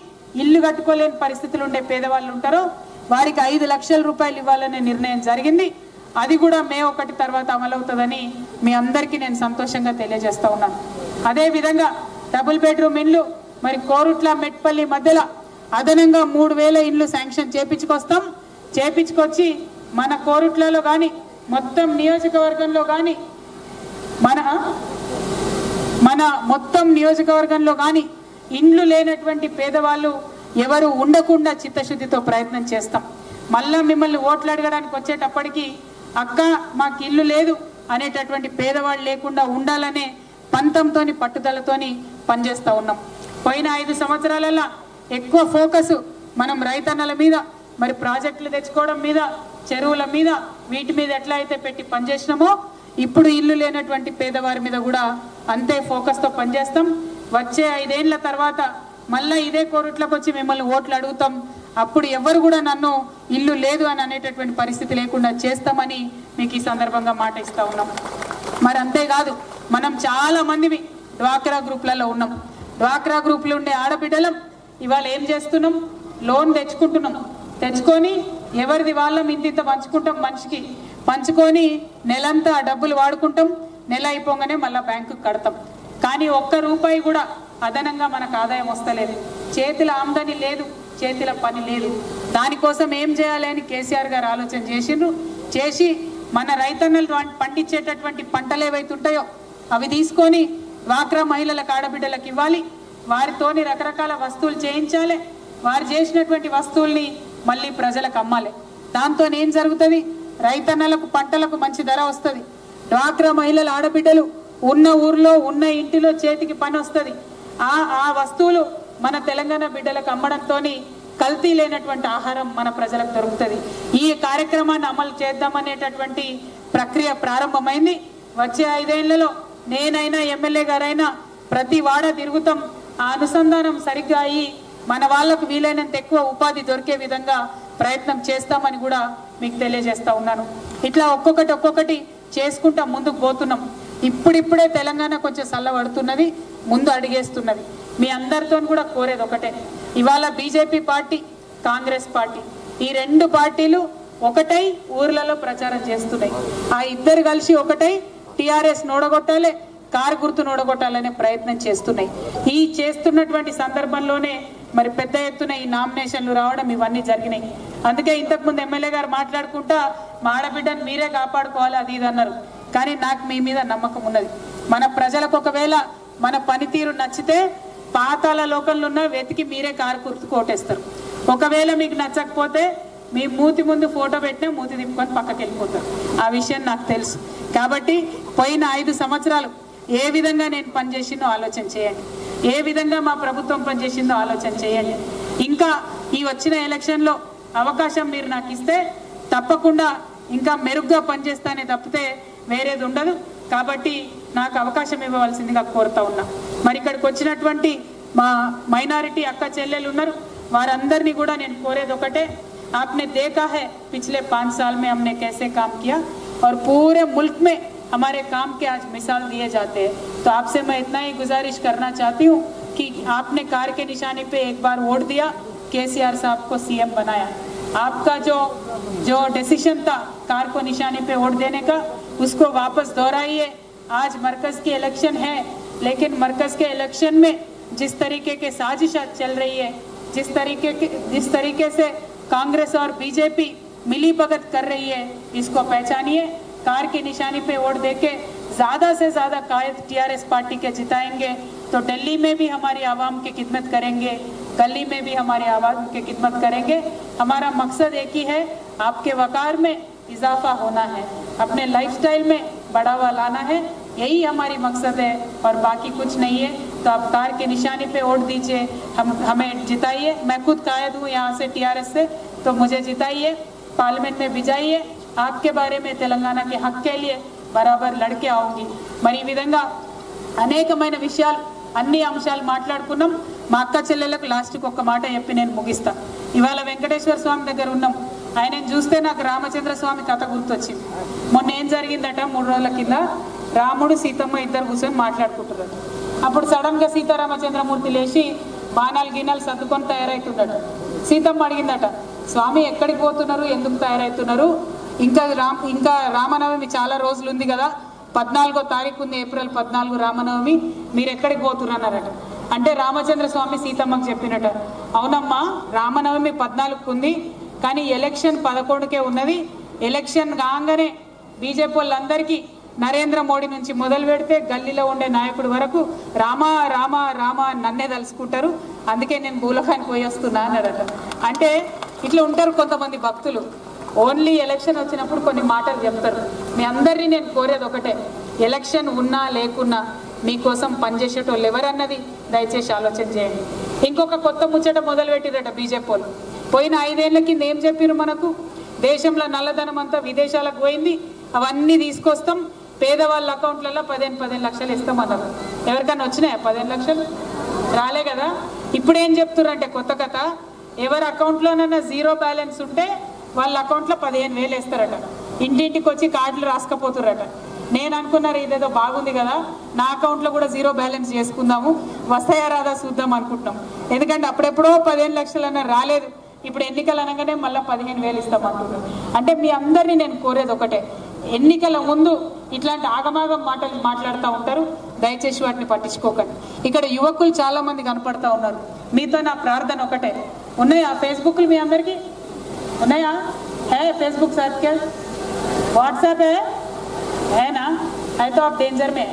ఇల్లు కట్టుకోలేని పరిస్థితులు ఉండే పేదవాళ్ళు ఉంటారో వారికి 5 లక్షల రూపాయలు ఇవ్వాలనే నిర్ణయం జరిగింది. అది కూడా మే 1 తర్వాత అమలవుతుందని మీ అందరికీ నేను సంతోషంగా తెలియజేస్తా ఉన్నాను. అదేవిధంగా డబుల్ బెడ్రూమ్ ఇండ్లు మరి కోరుట్ల మెట్పల్లి మధ్యలో అదనంగా 3000 ఇండ్లు శాంక్షన్ చేపించుకొచ్చి మన కోరుట్లలో కానీ మొత్తం నియోజకవర్గంలో కానీ మన మొత్తం నియోజకవర్గంలో కానీ ఇండ్లు లేనటువంటి పేదవాళ్ళు ఎవరు ఉండకుండా చిత్తశుద్ధితో ప్రయత్నం చేస్తాం. మళ్ళా మిమ్మల్ని ఓట్లు అడగడానికి వచ్చేటప్పటికి అక్క మాకు ఇల్లు లేదు అనేటటువంటి పేదవాళ్ళు లేకుండా ఉండాలనే పంతంతోని, పట్టుదలతోని పనిచేస్తూ ఉన్నాం. పోయిన 5 సంవత్సరాలలో ఎక్కువ ఫోకస్ మనం రైతన్నల మీద, మరి ప్రాజెక్టులు తెచ్చుకోవడం మీద, చెరువుల మీద, వీటి మీద ఎట్లా అయితే పెట్టి పనిచేసినామో ఇప్పుడు ఇల్లు లేనటువంటి పేదవారి మీద కూడా అంతే ఫోకస్తో పనిచేస్తాం. వచ్చే 5 ఏళ్ల తర్వాత మళ్ళీ ఇదే కోరుట్లకు వచ్చి మిమ్మల్ని ఓట్లు అడుగుతాం. అప్పుడు ఎవరు కూడా నన్ను ఇల్లు లేదు అని అనేటటువంటి పరిస్థితి లేకుండా చేస్తామని మీకు ఈ సందర్భంగా మాట ఇస్తా ఉన్నాం. మరి అంతేకాదు, మనం చాలా మందివి డ్వాక్రా గ్రూప్లలో ఉన్నాం. డ్వాక్రా గ్రూప్లో ఉండే ఆడబిడ్డలం ఇవాళ ఏం చేస్తున్నాం, లోన్ తెచ్చుకొని ఎవరిది వాళ్ళం ఇంత పంచుకుంటాం, మనిషికి పంచుకొని నెలంతా డబ్బులు వాడుకుంటాం. నెల అయిపోగానే మళ్ళీ బ్యాంకుకి కడతాం. కానీ ఒక్క రూపాయి కూడా అదనంగా మనకు ఆదాయం వస్తలేదు. చేతుల ఆమ్దాని లేదు, చేతుల పని లేదు. దానికోసం ఏం చేయాలి అని కేసీఆర్ గారు ఆలోచన చేసి మన రైతన్నలు పండించేటటువంటి పంటలు ఏవైతుంటాయో అవి తీసుకొని డ్వాక్రా మహిళలకు, ఆడబిడ్డలకు ఇవ్వాలి. వారితోని రకరకాల వస్తువులు చేయించాలి. వారు చేసినటువంటి వస్తువుల్ని మళ్ళీ ప్రజలకు అమ్మాలి. దాంతో ఏం జరుగుతుంది, రైతన్నలకు, పంటలకు మంచి ధర వస్తుంది. డ్వాక్రా మహిళల, ఆడబిడ్డలు ఉన్న ఊర్లో, ఉన్న ఇంటిలో చేతికి పని వస్తుంది. ఆ వస్తువులు మన తెలంగాణ బిడ్డలకు అమ్మడంతో కల్తీ లేనటువంటి ఆహారం మన ప్రజలకు దొరుకుతుంది. ఈ కార్యక్రమాన్ని అమలు చేద్దామనేటటువంటి ప్రక్రియ ప్రారంభమైంది. వచ్చే 5 ఏళ్లలో నేనైనా, ఎమ్మెల్యే గారైనా ప్రతి వాడ తిరుగుతాం. ఆ అనుసంధానం సరిగ్గా అయ్యి మన వాళ్లకు వీలైనంత ఎక్కువ ఉపాధి దొరికే విధంగా ప్రయత్నం చేస్తామని కూడా మీకు తెలియజేస్తా ఉన్నాను. ఇట్లా ఒక్కొక్కటి చేసుకుంటా ముందుకు పోతున్నాం. ఇప్పుడిప్పుడే తెలంగాణ కొంచెం చల్లబడుతున్నది, ముందు అడిగేస్తున్నది. మీ అందరితో కూడా కోరేది ఒకటే, ఇవాళ బీజేపీ పార్టీ, కాంగ్రెస్ పార్టీ, ఈ రెండు పార్టీలు ఒకటై ఊర్లలో ప్రచారం చేస్తున్నాయి. ఆ ఇద్దరు కలిసి ఒకటై టీఆర్ఎస్ నోడగొట్టాలి, కారు గుర్తు నోడగొట్టాలనే ప్రయత్నం చేస్తున్నాయి. ఈ చేస్తున్నటువంటి సందర్భంలోనే మరి పెద్ద ఎత్తున ఈ నామినేషన్లు రావడం ఇవన్నీ జరిగినాయి. అందుకే ఇంతకుముందు ఎమ్మెల్యే గారు మాట్లాడుకుంటా మా ఆడబిడ్డను మీరే కాపాడుకోవాలి అది ఇది అన్నారు. కానీ నాకు మీ మీద నమ్మకం ఉన్నది. మన ప్రజలకు ఒకవేళ మన పనితీరు నచ్చితే పాతాల లోకంలో ఉన్న వెతికి మీరే కారు గుర్తు కోటేస్తారు. ఒకవేళ మీకు నచ్చకపోతే మీ మూతి ముందు ఫోటో పెట్టినా మూతి తిప్పుకొని పక్కకి వెళ్ళిపోతారు. ఆ విషయం నాకు తెలుసు. కాబట్టి పోయిన 5 సంవత్సరాలు ఏ విధంగా నేను పనిచేసిందో ఆలోచన చేయండి, ఏ విధంగా మా ప్రభుత్వం పనిచేసిందో ఆలోచన చేయండి. ఇంకా ఈ వచ్చిన ఎలక్షన్లో అవకాశం మీరు నాకు ఇస్తే తప్పకుండా ఇంకా మెరుగ్గా పనిచేస్తానే తప్పితే వేరేది ఉండదు. కాబట్టి నాకు అవకాశం ఇవ్వవలసిందిగా కోరుతా ఉన్నా. మరి ఇక్కడికి వచ్చినటువంటి మా మైనారిటీ అక్క చెల్లెలు ఉన్నారు, వారందరినీ కూడా నేను కోరేది ఒకటే, आपने देखा है पिछले 5 साल में हमने कैसे काम किया और पूरे मुल्क में हमारे काम के आज मिसाल दिए जाते हैं. तो आपसे मैं इतना ही गुजारिश करना चाहती हूँ कि आपने कार के निशाने पे एक बार वोट दिया, केसीआर साहब को सीएम बनाया. आपका जो डिसीजन था कार को निशाने पे वोट देने का, उसको वापस दोहराइए. आज मरकज की इलेक्शन है, लेकिन मरकज के इलेक्शन में जिस तरीके के साजिश चल रही है, जिस तरीके से कांग्रेस और बीजेपी मिली भगत कर रही है, इसको पहचानिए. कार की निशानी पे वोट देके ज़्यादा से ज़्यादा कायद टीआरएस पार्टी के जिताएंगे तो दिल्ली में भी हमारी आवाम की खिदमत करेंगे, गली में भी हमारे आवाम की खिदमत करेंगे. हमारा मकसद एक ही है, आपके वकार में इजाफा होना है, अपने लाइफस्टाइल में बढ़ावा लाना है. यही हमारी मकसद है और बाकी कुछ नहीं है. तो आप कार के निशानी पे वोट दीजिए, हमें जिताइए. मैं खुद कायद हूँ यहाँ से टीआरएस से, तो मुझे जिताइए, पार्लियामेंट में भिजाइए. आपके बारे में तेलंगाना के हक के लिए बराबर लड़के आऊँगी. మరి ఈ విధంగా అనేకమైన విషయాలు అన్ని అంశాలు మాట్లాడుకున్నాం. మా అక్క చెల్లెలకు లాస్ట్కి ఒక్క మాట చెప్పి నేను ముగిస్తా. ఇవాళ వెంకటేశ్వర స్వామి దగ్గర ఉన్నాం. ఆయనను చూస్తే నాకు రామచంద్ర స్వామి కథ గుర్తొచ్చింది. మొన్న ఏం జరిగిందట, 3 రోజుల కింద రాముడు సీతమ్మ ఇద్దరు కూర్చొని మాట్లాడుకుంటున్నారు. అప్పుడు సడన్గా సీతారామచంద్రమూర్తి లేచి బాణాలు గిన్నెలు సర్దుకొని తయారవుతుందట. సీతమ్మ అడిగిందట, స్వామి ఎక్కడికి పోతున్నారు, ఎందుకు తయారవుతున్నారు, ఇంకా రామనవమి చాలా రోజులు ఉంది కదా, 14వ తారీఖు ఉంది, ఏప్రిల్ 14 రామనవమి, మీరు ఎక్కడికి పోతున్నారట. అంటే రామచంద్ర స్వామి సీతమ్మకు చెప్పినట, అవునమ్మా రామనవమి 14కు ఉంది, కానీ ఎలక్షన్ 11కే ఉన్నది. ఎలక్షన్ కాగానే బీజేపీ వాళ్ళందరికీ నరేంద్ర మోడీ నుంచి మొదలు పెడితే గల్లీలో ఉండే నాయకుడి వరకు రామా రామా రామా నన్నే తలుసుకుంటారు, అందుకే నేను భూలోకానికి పోయి వస్తున్నా అన్నాడట. అంటే ఇట్లా ఉంటారు కొంతమంది భక్తులు, ఓన్లీ ఎలక్షన్ వచ్చినప్పుడు కొన్ని మాటలు చెప్తారు. మీ అందరినీ నేను కోరేది ఒకటే, ఎలక్షన్ ఉన్నా లేకున్నా మీకోసం పనిచేసేటోళ్ళు ఎవరన్నది దయచేసి ఆలోచన చేయండి. ఇంకొక కొత్త ముచ్చట మొదలు పెట్టిరట బీజేపీ వాళ్ళు. పోయిన 5 ఏళ్ల కింద ఏం చెప్పారు, మనకు దేశంలో నల్లధనం అంతా విదేశాలకు పోయింది, అవన్నీ తీసుకొస్తాం, పేదవాళ్ళ అకౌంట్లలో 15 లక్షలు ఇస్తామన్నారు. ఎవరికైనా వచ్చినాయా 15 లక్షలు? రాలే కదా. ఇప్పుడు ఏం చెప్తున్నారంటే కొత్త కథ, ఎవరి అకౌంట్లోనైనా 0 బ్యాలెన్స్ ఉంటే వాళ్ళ అకౌంట్లో 15,000 వేస్తారట. ఇంటింటికి వచ్చి కార్డులు రాసుకపోతురట. నేను అనుకున్నారు ఇదేదో బాగుంది కదా, నా అకౌంట్లో కూడా 0 బ్యాలెన్స్ చేసుకుందాము, వస్తాయా రాదా చూద్దాం అనుకుంటున్నాం. ఎందుకంటే అప్పుడెప్పుడో 15 లక్షలన్నా రాలేదు, ఇప్పుడు ఎన్నికలు అనగానే మళ్ళీ 15,000 ఇస్తామంటున్నారు. అంటే మీ అందరినీ నేను కోరేది ఒకటే, ఎన్నికల ముందు ఇట్లాంటి ఆగమాగం మాటలు మాట్లాడుతూ ఉంటారు, దయచేసి వాటిని పట్టించుకోకండి. ఇక్కడ యువకులు చాలా మంది కనపడతా ఉన్నారు. మీతో నా ప్రార్థన ఒకటే, ఉన్నాయా ఫేస్బుక్లు మీ అందరికీ? ఉన్నాయా? है फेसबुक साथ के व्हाट्सएप है ना? है तो आप डेंजर में.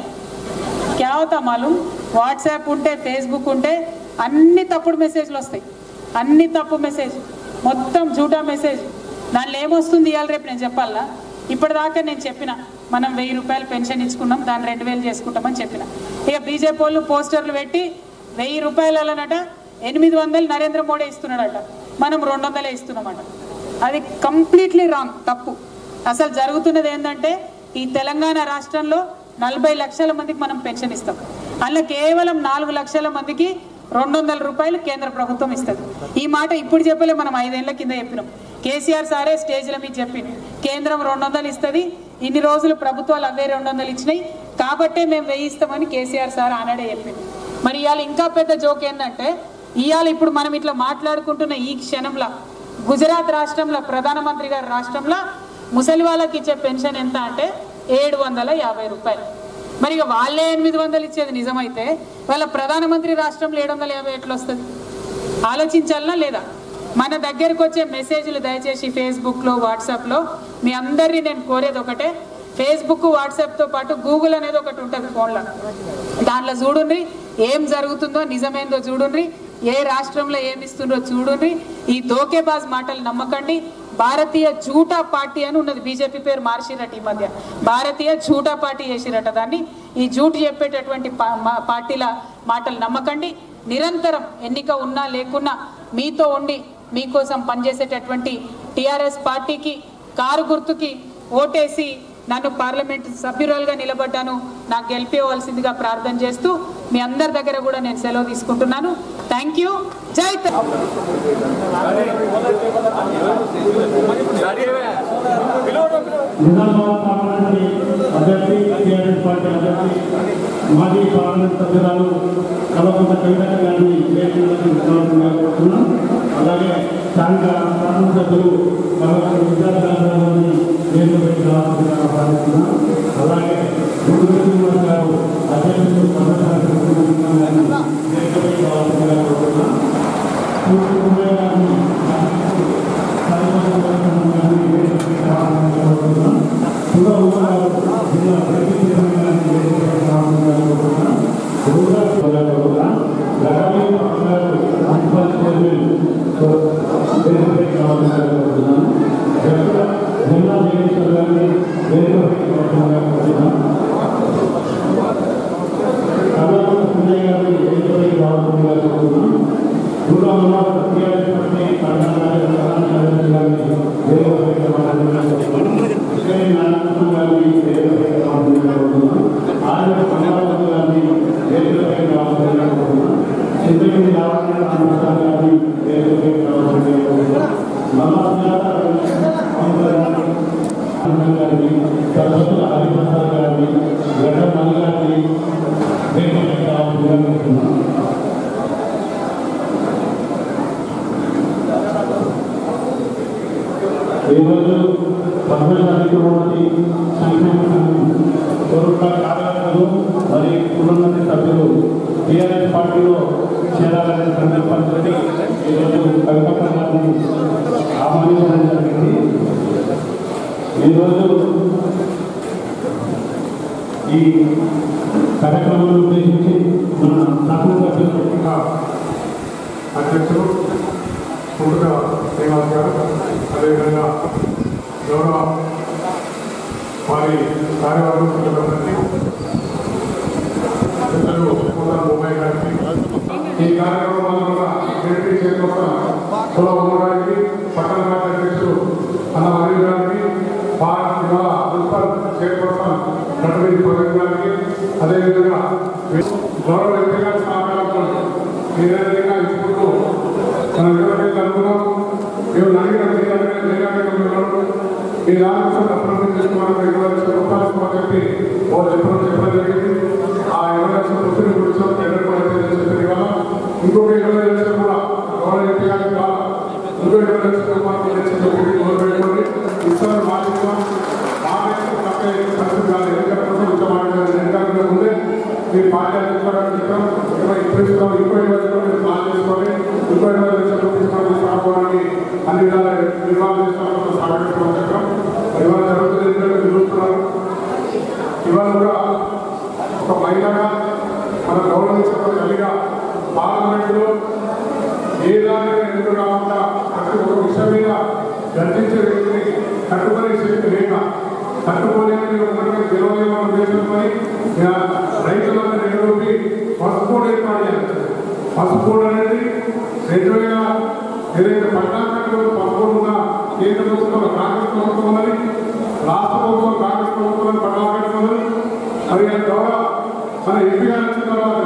क्या होता मालूम, వాట్సాప్ ఉంటే ఫేస్బుక్ ఉంటే అన్ని తప్పుడు మెసేజ్లు వస్తాయి, అన్ని తప్పు మెసేజ్, మొత్తం జూటా మెసేజ్. దానిలో ఏమొస్తుంది ఇవాళ రేపు నేను చెప్పాలా? ఇప్పటిదాకా నేను చెప్పిన మనం 1000 రూపాయలు పెన్షన్ ఇచ్చుకున్నాం, దాన్ని 2000 చేసుకుంటామని చెప్పిన. ఇక బీజేపీ వాళ్ళు పోస్టర్లు పెట్టి 1000 రూపాయలనట 800 నరేంద్ర మోడీ ఇస్తున్నాడట, మనం 200 ఇస్తున్నామట. అది కంప్లీట్లీ రాంగ్, తప్పు. అసలు జరుగుతున్నది ఏంటంటే ఈ తెలంగాణ రాష్ట్రంలో 40 లక్షల మందికి మనం పెన్షన్ ఇస్తాం, అందులో కేవలం 4 లక్షల మందికి 200 రూపాయలు కేంద్ర ప్రభుత్వం ఇస్తుంది. ఈ మాట ఇప్పుడు చెప్పలే, మనం 5 ఏళ్ల కింద చెప్పినాం. కేసీఆర్ సారే స్టేజ్ల మీద చెప్పింది కేంద్రం 200 ఇస్తుంది, ఇన్ని రోజులు ప్రభుత్వాలు అవే 200 ఇచ్చినాయి కాబట్టే మేము 1000 ఇస్తామని కేసీఆర్ సార్ ఆనాడే చెప్పింది. మరి ఇవాళ ఇంకా పెద్ద జోక్ ఏంటంటే ఇవాళ ఇప్పుడు మనం ఇట్లా మాట్లాడుకుంటున్న ఈ క్షణంలో గుజరాత్ రాష్ట్రంలో ప్రధానమంత్రి గారి రాష్ట్రంలో ముసలి వాళ్ళకి ఇచ్చే పెన్షన్ ఎంత అంటే 750 రూపాయలు. మరి ఇక వాళ్ళే 800 ఇచ్చేది నిజమైతే వాళ్ళ ప్రధానమంత్రి రాష్ట్రంలో 750 ఎట్లా వస్తుంది? ఆలోచించాలనా లేదా? మన దగ్గరకు వచ్చే మెసేజ్లు దయచేసి ఫేస్బుక్లో వాట్సాప్లో మీ అందరినీ నేను కోరేది ఒకటే, ఫేస్బుక్ వాట్సాప్తో పాటు గూగుల్ అనేది ఒకటి ఉంటుంది ఫోన్లో, దాంట్లో చూడుండ్రి ఏం జరుగుతుందో నిజమేందో చూడుండ్రి, ఏ రాష్ట్రంలో ఏమి ఇస్తుందో చూడుండ్రి. ఈ దోకేబాజ్ మాటలు నమ్మకండి. భారతీయ జూటా పార్టీ అని ఉన్నది, బీజేపీ పేరు మార్చిరట ఈ మధ్య, భారతీయ జూటా పార్టీ చేసిరట దాన్ని. ఈ జూటు చెప్పేటటువంటి పార్టీల మాటలు నమ్మకండి. నిరంతరం ఎన్నిక ఉన్నా లేకున్నా మీతో ఉండి మీకోసం పనిచేసేటటువంటి టీఆర్ఎస్ పార్టీకి కారు గుర్తుకి ఓటేసి నన్ను పార్లమెంట్ సభ్యురాలుగా నిలబడ్డాను, నాకు గెలిపేయవలసిందిగా ప్రార్థన చేస్తూ మీ అందరి దగ్గర కూడా నేను సెలవు తీసుకుంటున్నాను. Thank you. జై మాజీ పార్లమెంట్ సభ్యురాలు కల్వకుంట్ల కవిత గారిని కోరుతున్నాం. అలాగే స్థానిక పార్లమెంట్ సభ్యులు కల్వకుంట్ల విద్యార్థులని నేను భావిస్తున్నాం. అలాగే గురుకుమార్ గారు అధ్యక్షులు ఈరోజు పద్మశాలి సంక్షేమ సంఘం కోరుట్ల కార్యకర్తలు మరియు ఉన్నత సభ్యులు టీఆర్ఎస్ పార్టీలో చేరాలనే సందర్భంతో ఈరోజు కవిత గారిని ఆహ్వానించడం జరిగింది. ఈరోజు ఈ కార్యక్రమాన్ని ఉద్దేశించి మన శాసనసభ్యుల అధ్యక్షులు ముందుగా శ్రీనివాస్ గారు, అదేవిధంగా గౌరవ వారి కార్యవర్గ సభ్యులందరికీ, బొమ్మాయి గారికి, ఈ కార్యక్రమంలో ఎంట్రీ చేయడం గారికి, పట్టణ పార్టీ అధ్యక్షుడు అన్న హరి గారికి, మున్సిపల్ చైర్పర్సన్ నటవీరి పవన్ గారికి, అదేవిధంగా గౌరవ ఎంపీ గారి సహకారంతో ఈ విధంగా ఇప్పుడు మన వివరాలు అనుకున్నాం. మేము ఈ రాష్ట్రం అభివృద్ధి చేసుకోవాలని 20 లక్షల రూపాయలు చెప్పి వాళ్ళు చెప్పడం జరిగింది. ఆ 20 లక్షల రూపాయలు గురించి టెండర్ కూడా చెప్పిన వల్ల ఇంకొక 20 లక్షలు కూడా గవర్నమెంట్ ఎంపీ గారి ద్వారా ఇంకో 20 లక్షల రూపాయలు మొదలుపెట్టుకోండి ఇస్తారు. ఎన్నికల ముందే మీ పార్టీ అధికారులు ఇప్పుడు ఇంకో 20 లక్షలు ప్లాన్ చేసుకోవాలి, ఇంకో 20 లక్షల రూపాయలు సాగుకోవడానికి అన్ని విధాల నిర్మాణం చేసుకోవాలని సాగడం చక్రం ఇవాళ జరుగుతుంది. ఎందుకంటే చూస్తున్నారు ఇవాళ కూడా ఒక మహిళగా మన గౌరవించడం తల్లిగా పార్లమెంట్లో ఏ దాని ఎందుకు కాకుండా ప్రతి ఒక్క విషయం మీద గర్జించే వ్యక్తిని కట్టుబడి శక్తి లేక కట్టుకోలేని గెలవలేమన్న ఉద్దేశంతో రైతులందరూ ఎదురూపి పసుపోడు ఏర్పాటు చేయాలి. పసుపోడు అనేది 2000 ఏదైతే పట్టణాల్లో పసుపోడు ఉన్న కేంద్ర ప్రభుత్వం కాంగ్రెస్ ప్రభుత్వం ఉన్నది, రాష్ట్ర ప్రభుత్వం కాంగ్రెస్ ప్రభుత్వం పట్టణాలు ఉన్నది. మరి ద్వారా మన ఎంపీ గారు వచ్చిన తర్వాత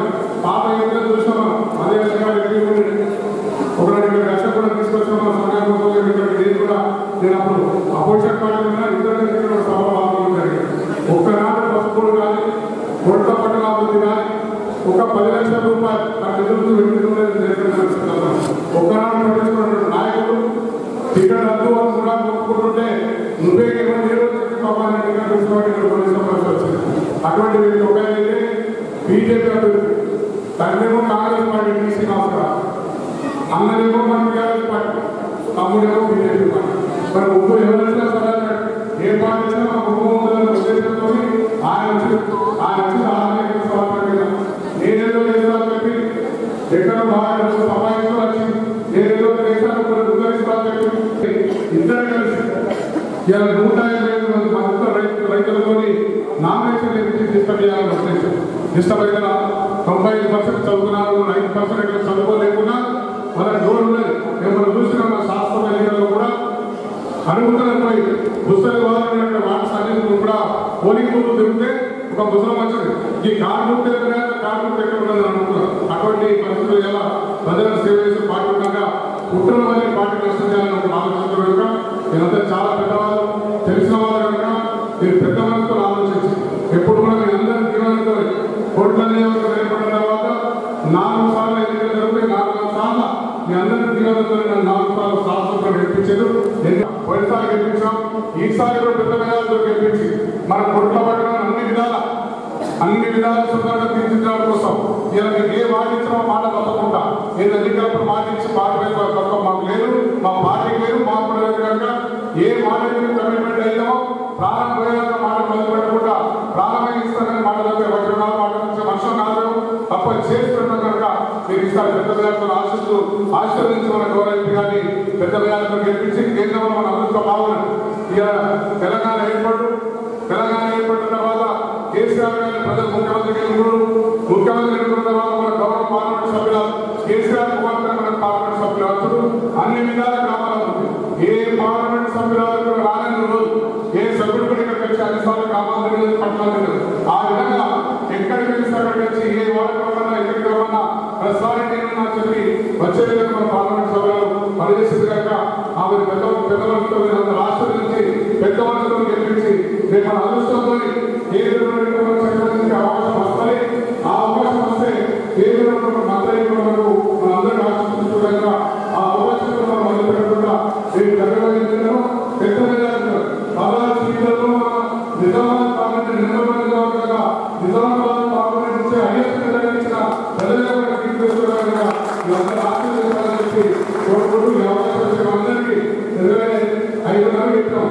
పాత ఎంపీలు చూసాం. అదే విధంగా ఎంపీ ఒక 2 లక్షలు కూడా తీసుకొచ్చిన సమయంలో కూడా నేను అప్పుడు అపోజిషన్ పార్టీ ఓడించవలసి వచ్చింది. అటువంటి వ్యక్తి ఒకరైతే బీజేపీ అభ్యర్థి, తండ్రిమో కాంగ్రెస్ పార్టీ టీసీ రాష్ట్ర, అన్నదేమో మన టీఆర్ఎస్ పార్టీ, తమ్ముడేమో బీజేపీ పార్టీ. మరి ముగ్గురు ఎవరైనా సరే ఏ పార్టీ అయినా మా కుటుంబం ఉద్దేశంతో ఆయన వచ్చి నేనేదో చేస్తాను చెప్పి ఎక్కడ బాగా సమావేశం వచ్చి నేనేదో చేస్తాను ఉద్ధరిస్తాను చెప్పి ఇద్దరు కలిసి ఇలా 155 మంది రైతులతో నామినేషన్ డిస్టర్బ్ చేయాలని ఉద్దేశం. డిస్టర్బ్ అయితే 95% చదువుకున్నారు, 9% ఇక్కడ చదువుకోలేకున్నా మన డోర్ ఉన్నది. మేము చూసిన మా శాస్త్ర ఎన్నికల్లో కూడా అనుకుంటున్నపై పుస్తక వాట్స్ అన్నింటినీ కూడా పోలింగ్ బూత్ తిరిగితే ఒక ముసలం వచ్చింది. ఈ కార్డు ఎక్కడ ఉన్నదని అనుకుంటున్నారు. అటువంటి పరిస్థితులు ఎలా ప్రజలకు సేవ చేసే పార్టీ ఉండగా కుట్రల వల్ల పార్టీ నష్టం చేయాలని ఒక ఆలోచిస్తున్నారు కనుక మీరంతా చాలా పెద్దవాళ్ళు తెలిసిన వాళ్ళు కనుక మీరు పెద్ద మనసుతో ఆలోచించి ఎప్పుడు కూడా మీ అందరి జీవనంతో కోట్ల నియోజకవర్గం ఏర్పడిన తర్వాత 4 సార్లు ఎన్నికలు జరిగితే 4 సార్లు మీ అందరి జీవనంతో 4 సార్లు శాసనసభ గెలిపించారు. పోయినసారి గెలిపించాం, ఈసారి కూడా పెద్ద మేధాలతో గెలిపించి మన కొట్ల పట్టిన అన్ని విధాలు సుందరంగా తీర్చిదిద్దడం కోసం ఇలా మీకు ఏ మాట ఇచ్చినా మాట తప్పకుండా ఏదో ఎన్నికలప్పుడు మాట ఇచ్చి పార్టీ తప్ప మాకు లేదు, మా పార్టీకి లేదు, మాకు కూడా లేదు కనుక ఏ మాట కమిట్మెంట్ అయ్యామో ప్రాణం పోయేలాగా మాట మొదలు పెట్టకుండా ప్రాణమే ఇస్తానని మాట తప్పే వచనాలు మాట మనుషులు కాదు తప్ప చేసి పెట్టడం కనుక మీరు ఈసారి పెద్ద మేధాలతో ఆశీర్వదించి మన గౌరవ గారిని పెద్ద మేధాలతో గెలిపించి కేంద్రంలో మన అభివృద్ధితో బాగున్నాడు. ఇక తెలంగాణ ఏర్పడిన తర్వాత కేసీఆర్ గారిని ప్రజలు ముఖ్యమంత్రి ఎన్నుకున్న తర్వాత మన గౌరవ పార్లమెంట్ సభ్యులు కేసీఆర్ కుమార్తె మన పార్లమెంట్ సభ్యులు వచ్చుడు అన్ని విధాల గ్రామాల్లో ఉంది. ఏ పార్లమెంట్ సభ్యులు రాలేని రోజు ఏ సభ్యుడు కూడా ఇక్కడికి వచ్చి అన్నిసార్లు గ్రామాలు పట్టణాలు ఆ విధంగా ఎక్కడికి వెళ్ళి అక్కడికి వచ్చి ఏ వాడకన్నా ఎక్కడికి రమ్మన్నా ప్రతిసారి నేను చెప్పి వచ్చే విధంగా మన పార్లమెంట్ సభ్యులు పనిచేసింది కనుక ఆమె పెద్దవాళ్ళతో రాష్ట్రం నుంచి పెద్దవాళ్ళతో గెలిపించి రేపు మన అదృష్టంతో ఏ విధంగా అవకాశం వస్తాయి. ఆ అవకాశం వస్తే ఏ విధంగా మంత్రి వరకు మన అందరికీ ఆశిస్తుండగా ఆ అవకాశంలో మనం మొదలు పెట్టకుండా రేపు జరగబోయేందుకు పెద్ద పదహారు సీట్లలో నిజామాబాద్ పార్లమెంట్ నిజామాబాద్ పార్లమెంట్ నుంచి హైయెస్ట్ ఇచ్చిన ప్రజలకు తీసుకురాగా అందరూ ఆశీర్వదించాలని చెప్పి కోరుకుంటూ ఈ అవకాశం వచ్చిన అందరికీ 5 నెలలు ఇస్తాం.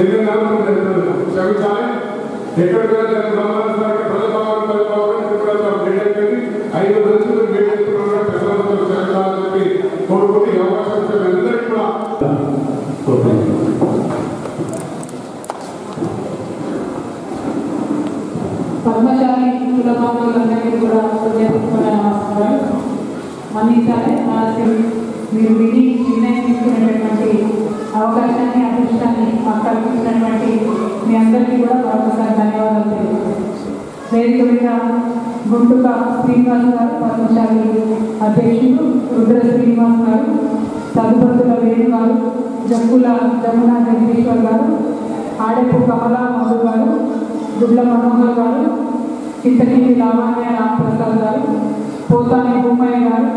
8 నెలలు క్షమించాలి. ఎక్కడికి కోరుకుంటూ ఈ అవకాశం వచ్చిన అందరికీ కూడా పద్మశాలి కులమానులందరికీ కూడా నమస్కారం. మన్నించాలి మీరు విని నిర్ణయం తీసుకునేటటువంటి అవకాశాన్ని అదృష్టాన్ని మాకు కల్పించినటువంటి మీ అందరికీ కూడా మరొకసారి ధన్యవాదాలు తెలియజేస్తాను. వేదిక మీద గుంటుక శ్రీనివాస్ గారు పద్మశాలి అధ్యక్షులు, రుద్ర శ్రీనివాస్ గారు, తదుపతుల వేణు గారు, జక్కుల జమునా జగదీశ్వర్ గారు, ఆడెపు కమలా మధు గారు, గుడ్ల మనోహర్ గారు, చింతకింది లావణ్య రామప్రసాద్ గారు, పోతాని భూమయ్య గారు,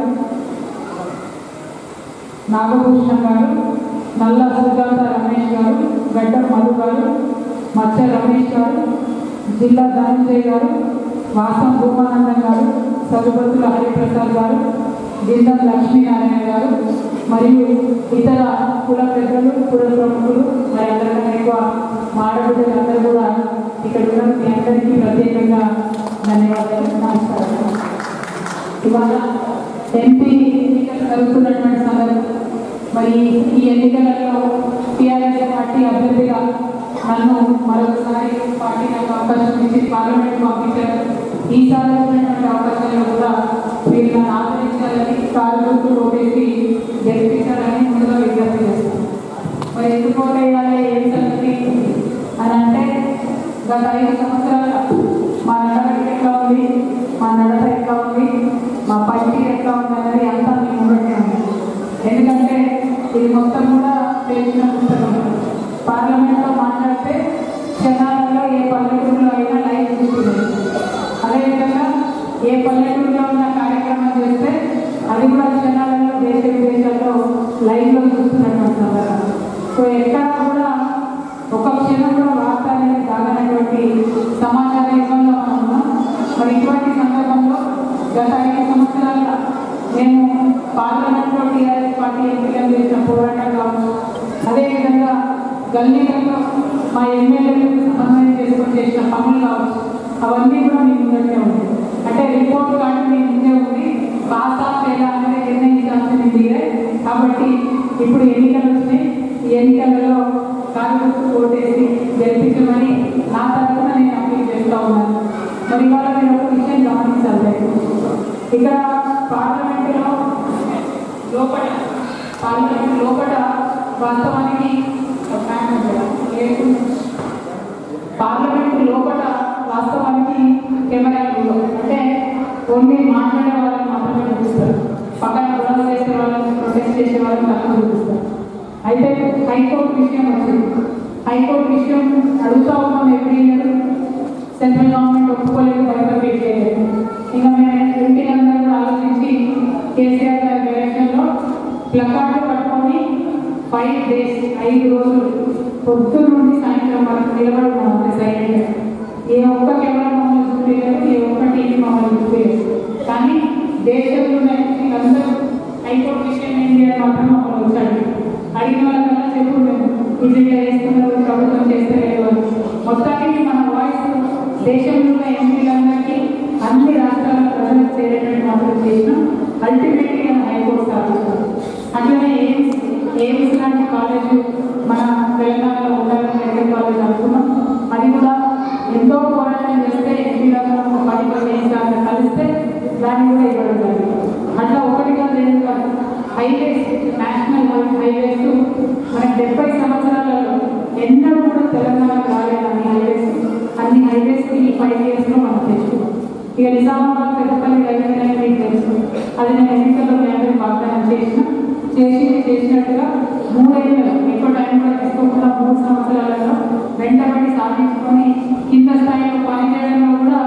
నాగభూషణ్ గారు, నల్ల సుజాత రమేష్ గారు, గడ్డ మధు గారు, మత్స్య రమేష్ గారు, జిల్లా ధనంజయ్ గారు, వాసం భూమానందం గారు, సదుపతుల హరిప్రసాద్ గారు, జిందం లక్ష్మీనారాయణ గారు మరియు ఇతర కుల పెద్దలు, కుల ప్రముఖులు, మరి అందరికన్నా ఎక్కువ మాడబిడ్డలందరూ కూడా ఇక్కడ ఉన్న మీ అందరికీ ప్రత్యేకంగా ధన్యవాదాలు, నమస్కారం. ఇవాళ ఎంపీ ఎన్నికలు జరుగుతున్నటువంటి సందర్భం, మరి ఈ ఎన్నికలలో టీఆర్ఎస్ పార్టీ అభ్యర్థిగా నన్ను మరొకసారి పార్టీ నాకు అవకాశం ఇచ్చి పార్లమెంట్ పంపించారు. ఈసారి వచ్చినటువంటి అవకాశాలు కూడా మీరు నన్ను ఆదరించాలని, కాలుగుర్తు ఓటేసి గెలిపించాలని ముందుగా విజ్ఞప్తి చేస్తాను. మరి ఎందుకు ఓటేయాలి ఏం సంగతి అని అంటే, గత 5 సంవత్సరాల మా నడవడిక ఎట్లా ఉంది, మా నడత ఎట్లా ఉంది, మా పైకి ఎట్లా ఉంది అన్నది అంతా మేము ఉండటే ఉంది. ఎందుకంటే ఇది మొత్తం కూడా తెలిసిన పుస్తకం. పార్లమెంట్లో మాట్లాడితే క్షణాలలో ఏ పల్లెటూరులో అయినా లైవ్ చూస్తుంది. అదేవిధంగా ఏ పల్లెటూరులో ఉన్న పార్లమెంట్లో టీఆర్ఎస్ పార్టీ ఎంపీలను చేసిన పోరాటం కావచ్చు, అదేవిధంగా గల్లీలలో మా ఎమ్మెల్యేలకు సమన్వయం చేసుకొని చేసిన పనులు కావచ్చు, అవన్నీ కూడా మీ ముందటే ఉంది. అంటే రిపోర్ట్ కార్డు మీ ముందే ఉంది, పాసా లేదా అనేది నిర్ణయించాల్సింది మీరే. కాబట్టి ఇప్పుడు ఎన్నికలు వచ్చినాయి, ఈ ఎన్నికలలో కార్యకర్తలు ఓటేసి గెలిపించమని నా తరఫున నేను అప్పీల్ చేస్తూ ఉన్నాను. మరి ఇవాళ మీరు ఒక విషయం గమనించాలి, ఇక్కడ పార్లమెంటు లోపల వాస్తవానికి పార్లమెంటు లోపల వాస్తవానికి కెమెరాలు అంటే ఓన్లీ మాట్లాడే వాళ్ళని మాత్రమే చూపిస్తారు, పక్కన గొడవ చేసే వాళ్ళని ప్రొటెస్ట్ చేసే వాళ్ళని తక్కువ చూపిస్తారు. అయితే హైకోర్టు విషయం వచ్చింది. హైకోర్టు విషయం అడుగుతూ ఉన్నాం ఎవ్రీ ఇయర్, సెంట్రల్ గవర్నమెంట్ ఒప్పుకోలేదు, బయటపేట్ చేయలేదు. ఇంకా మేము ఎంపీలందరూ కూడా ఆలోచించి కేసీఆర్ గారి ఎలక్షన్లో ప్లకార్డు పట్టుకొని 5 days 5 రోజులు పొద్దున్న నుండి సాయంత్రం వరకు నిలబడుతున్నాం. అంటే సైలెంట్, ఏ ఒక్క కెమెరా మమ్మల్ని చూపించలేదు, ఏ ఒక్క టీవీ మమ్మల్ని చూపించలేదు. కానీ దేశంలో అందరూ హైకోర్టు విషయం ఏంటి అని మాత్రం మమ్మల్ని వచ్చాడు. అడిగిన వాళ్ళకన్నా చెప్పు మేము విజిట్ చేస్తున్నారు, ప్రభుత్వం చేస్తలేదు అని. మొత్తానికి మన వాయిస్ దేశంలో ఉన్న ఎంపీలందరికీ అన్ని రాష్ట్రాల ప్రజలకు చేరేటట్టు మాత్రం చేసినాం. అల్టిమేట్లీ మన హైకోర్టు సాధిస్తాం. అట్లనే ఎయిమ్స్ లాంటి కాలేజ్ మన తెలంగాణలో ఉండాలని మెడికల్ కాలేజ్ అనుకున్నాం. అది కూడా ఎంతో పోరాటం చేస్తే ఎంపీలందరూ 10-15 సార్లు కలిస్తే దాన్ని కూడా ఇవ్వడం జరిగింది. అట్లా ఒకటిగా లేదు కాదు, హైవేస్ నేషనల్ హైవేస్ మనకి 70 సంవత్సరాలలో ఎన్నడూ కూడా తెలంగాణకు రాలేదు. అన్ని హైవేస్ ఈ 5 yearsలో మనం తెచ్చుకున్నాం. ఇక నిజామాబాద్ పెద్దపల్లి రైల్వే మీకు తెలుసు, అది నేను ఎన్నికల్లో మేము వాగ్దానం చేసినట్టుగా 3 ఏళ్ళలో ఎక్కువ టైం కూడా తీసుకోకుండా 3 సంవత్సరాలలో వెంటబడి సాధించుకొని కింద స్థాయిలో పనిచేయడంలో కూడా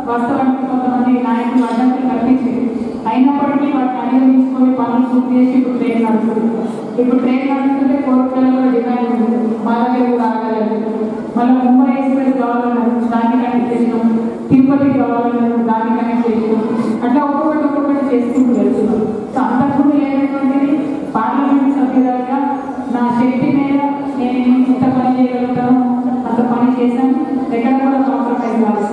వాస్తవానికి కొంతమంది నాయకులు అడ్డంకులు కల్పించారు. అయినప్పటికీ వాటిని అనుభవించుకొని పనులు పూర్తి చేసి ఇప్పుడు ట్రైన్ నడుస్తుంది. ఇప్పుడు ట్రైన్ నడుస్తుంటే కోర్టులలో కూడా డిమాండ్ ఉంది, మా దగ్గర కూడా ఆగలేదు. మళ్ళీ ముంబై ఎక్స్ప్రెస్ కావాలన్నారు, దాన్ని కనెక్ట్ చేసినాం. తిరుపతి కావాలన్నారు, దాన్ని కనెక్ట్ చేసినాం. అట్లా ఒక్కొక్కటి చేసుకుంటూ వెళ్తున్నాం. సో అంతకుముందు లేనటువంటిది పార్లమెంట్ సభ్యులుగా నా శక్తి మీద నేను ఎంత పని చేయగలుగుతానో అంత పని చేశాను. ఎక్కడ కూడా కాంప్రమైజ్ కాదు.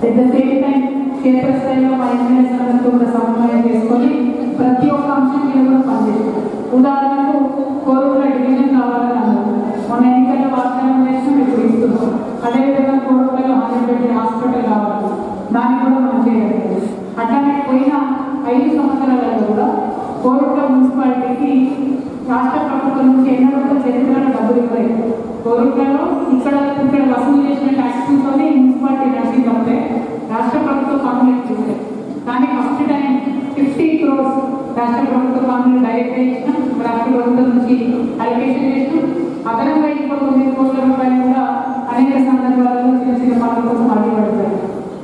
పెద్ద సేమ్ టైం క్షేత్రస్థాయిలో మా ఎమ్మెల్యేస్ అందరితో కూడా సమన్వయం చేసుకొని ప్రతి ఒక్క అంశం మీద కూడా పనిచేస్తాం. ఉదాహరణకు కోరుట్ల డివిజన్ కావాలని అన్నారు, మొన్న ఎన్నికల్లో వాగ్దానం చేసినాం, ఇప్పుడు ఇస్తున్నాం. అదేవిధంగా కోరుట్లలో 100 హాస్పిటల్ కావాలి, దాన్ని కూడా మనం చేయగలిగాం. అట్లానే పోయిన 5 సంవత్సరాలలో కూడా కోరుట్ల మున్సిపాలిటీకి రాష్ట్ర ప్రభుత్వం నుంచి ఎన్నడూ చరిత్రలో డబ్బులు ఇవ్వలేదు. కోరుట్లలో ఇక్కడ వసూలు చేసిన ట్యాక్స్లతోనే మున్సిపాలిటీ నడిచింది అంటే రాష్ట్ర ప్రభుత్వ పనులు ఇచ్చింది. కానీ ఫస్ట్ టైం 50 crores రాష్ట్ర ప్రభుత్వ పనులు డైరెక్ట్ చేసినాం, రాష్ట్ర ప్రభుత్వం నుంచి అలొకేషన్ చేసినాం. అదనంగా ఇంకో 9 కోట్ల రూపాయలు కూడా అనేక సందర్భాలలో చిన్న పనుల కోసం అడిగబడతారు.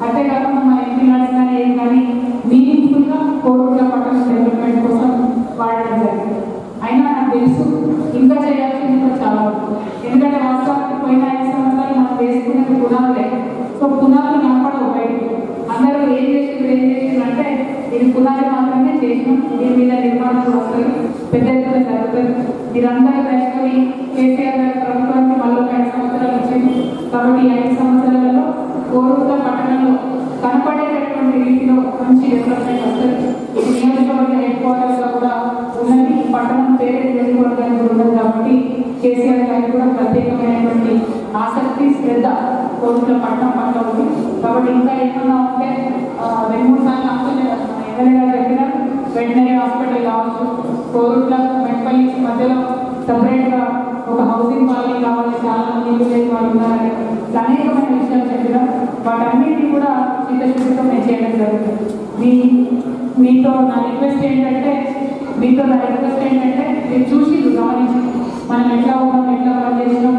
అంతేకాకుండా మా ఎంపీ లాడ్స్ కానీ ఏం కానీ మీనింగ్ఫుల్గా కోరుట్ల పట్టణ డెవలప్మెంట్ కోసం వాడడం జరిగింది. అయినా నాకు తెలుసు ఇంకా చేయాల్సింది ఇంకా చాలా ఉంది. ఎందుకంటే వాస్తవానికి పోయిన 5 సంవత్సరాలు మనం వేసుకునేది పునాదులే. సో పునాదులు కనపడవు బయటికి. అందరూ ఏం చేసిండ్రు అంటే ఇది పునాది మాత్రమే చేసినాం, దీని మీద నిర్మాణాలు వస్తాయి, పెద్ద ఎత్తున జరుగుతుంది. మీరందరూ దయచేసి కేసీఆర్ గారి ప్రభుత్వానికి మళ్ళీ 5 సంవత్సరాలు వచ్చింది. కాబట్టి 5 సంవత్సరాలలో కోరుట్ల పట్టణంలో కనపడేటటువంటి రీతిలో మంచి డెవలప్మెంట్ వస్తుంది. ఇది నియోజకవర్గ హెడ్ క్వార్టర్స్ గా కూడా ఉన్నది. పట్టణం పేరు నియోజకవర్గానికి ఉన్నది కాబట్టి కేసీఆర్ గారికి కూడా ప్రత్యేకమైనటువంటి ఆసక్తి, శ్రద్ధ కోరుట్ల పట్టణం పట్ల ఉంది. కాబట్టి ఇంకా ఏమన్నా ఉంటే 2-3 సార్లు ఎమ్మెల్యే గారు దగ్గర వెటనరీ హాస్పిటల్ కావచ్చు, కోరుట్ల మెట్పల్లి మధ్యలో సపరేట్గా ఒక హౌసింగ్ కాలనీ కావాలి, చాలా మంది విలేజ్ వాళ్ళు ఉన్నారని అనేకమైన విషయాలు చెప్పినా వాటన్నిటిని కూడా చిత్తశుద్ధితో నేను చేయడం జరుగుతుంది. మీతో నా రిక్వెస్ట్ ఏంటంటే మీరు చూసి గమనించి మనం ఎట్లా ఉన్నాం, ఎట్లా పని చేసినాం,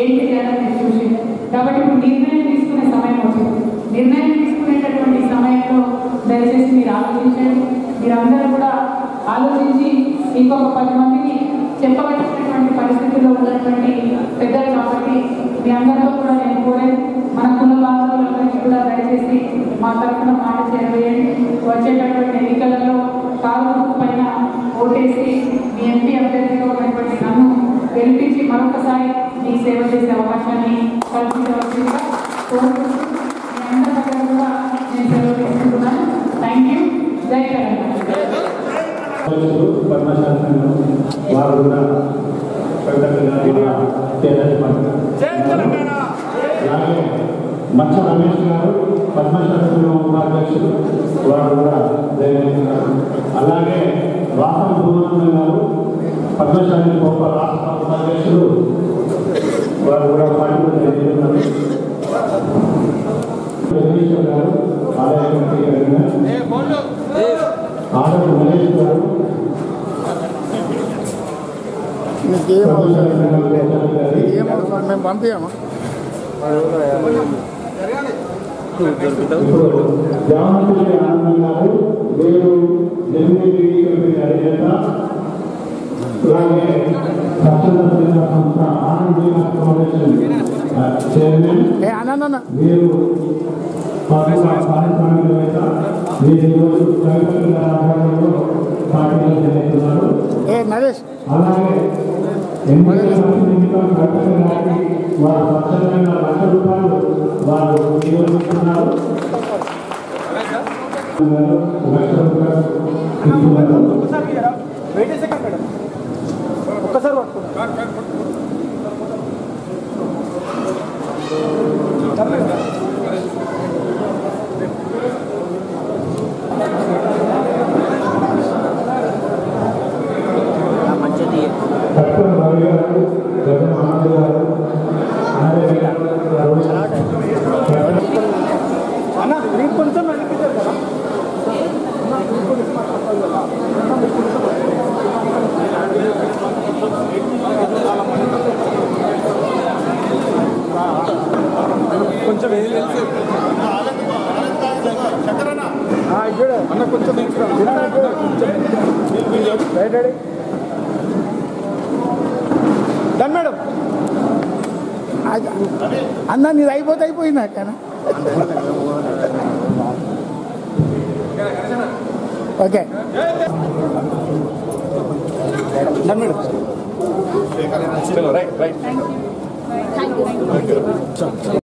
ఏంటి చేయాలని మీరు చూసి. కాబట్టి ఇప్పుడు నిర్ణయం తీసుకునే సమయం వచ్చింది. నిర్ణయం తీసుకునేటటువంటి సమయంలో దయచేసి మీరు ఆలోచించండి. మీరందరూ కూడా ఆలోచించి ఇంకొక 10 మందిని చెప్పవలసినటువంటి పరిస్థితుల్లో ఉన్నటువంటి పెద్దలు కాబట్టి మీ అందరితో కూడా నేను కోరేది మన కుల బాంధవులందరికీ కూడా దయచేసి మా తరఫున మాట చేరవేయండి. వచ్చేటటువంటి ఎన్నికలలో కారు పైన జై తెలంగాణ. వారు కూడా అలాగే మచ్చ రమేష్ గారు పద్మశాస్త్రి ఉపాధ్యక్షులు వారు కూడా జయగారు. అలాగే రాష్ట్ర భూమానంద గారు పద్మశాస్త్రి రాష్ట్ర ఉపాధ్యక్షులు వారు కూడా పార్టీ జయగారు. జగదీశ్వర్ గారు ఆలయ కమిటీ ఆర్ఎస్ మహేష్ గారు మేము పంపించాము. జామపల్లి ఆనందం గారు వేరు అధినేత. అలాగే స్వచ్ఛంద సేవా సంస్థ ఆనంద్ బీమా ఫౌండేషన్ చైర్మన్ వీరు పారిశ్రామికవేత్త. వీరు ఈరోజు ప్రగతిలో పార్టీలో జరుగుతున్నారు. అలాగే ఎన్నికల నిమిత్తం ప్రకటనకి వారు స్వచ్ఛందంగా ₹1,00,000 వారు నియోజిస్తున్నారు. మేడం అన్న నీది అయిపోయింది అక్కడ. Okay madam.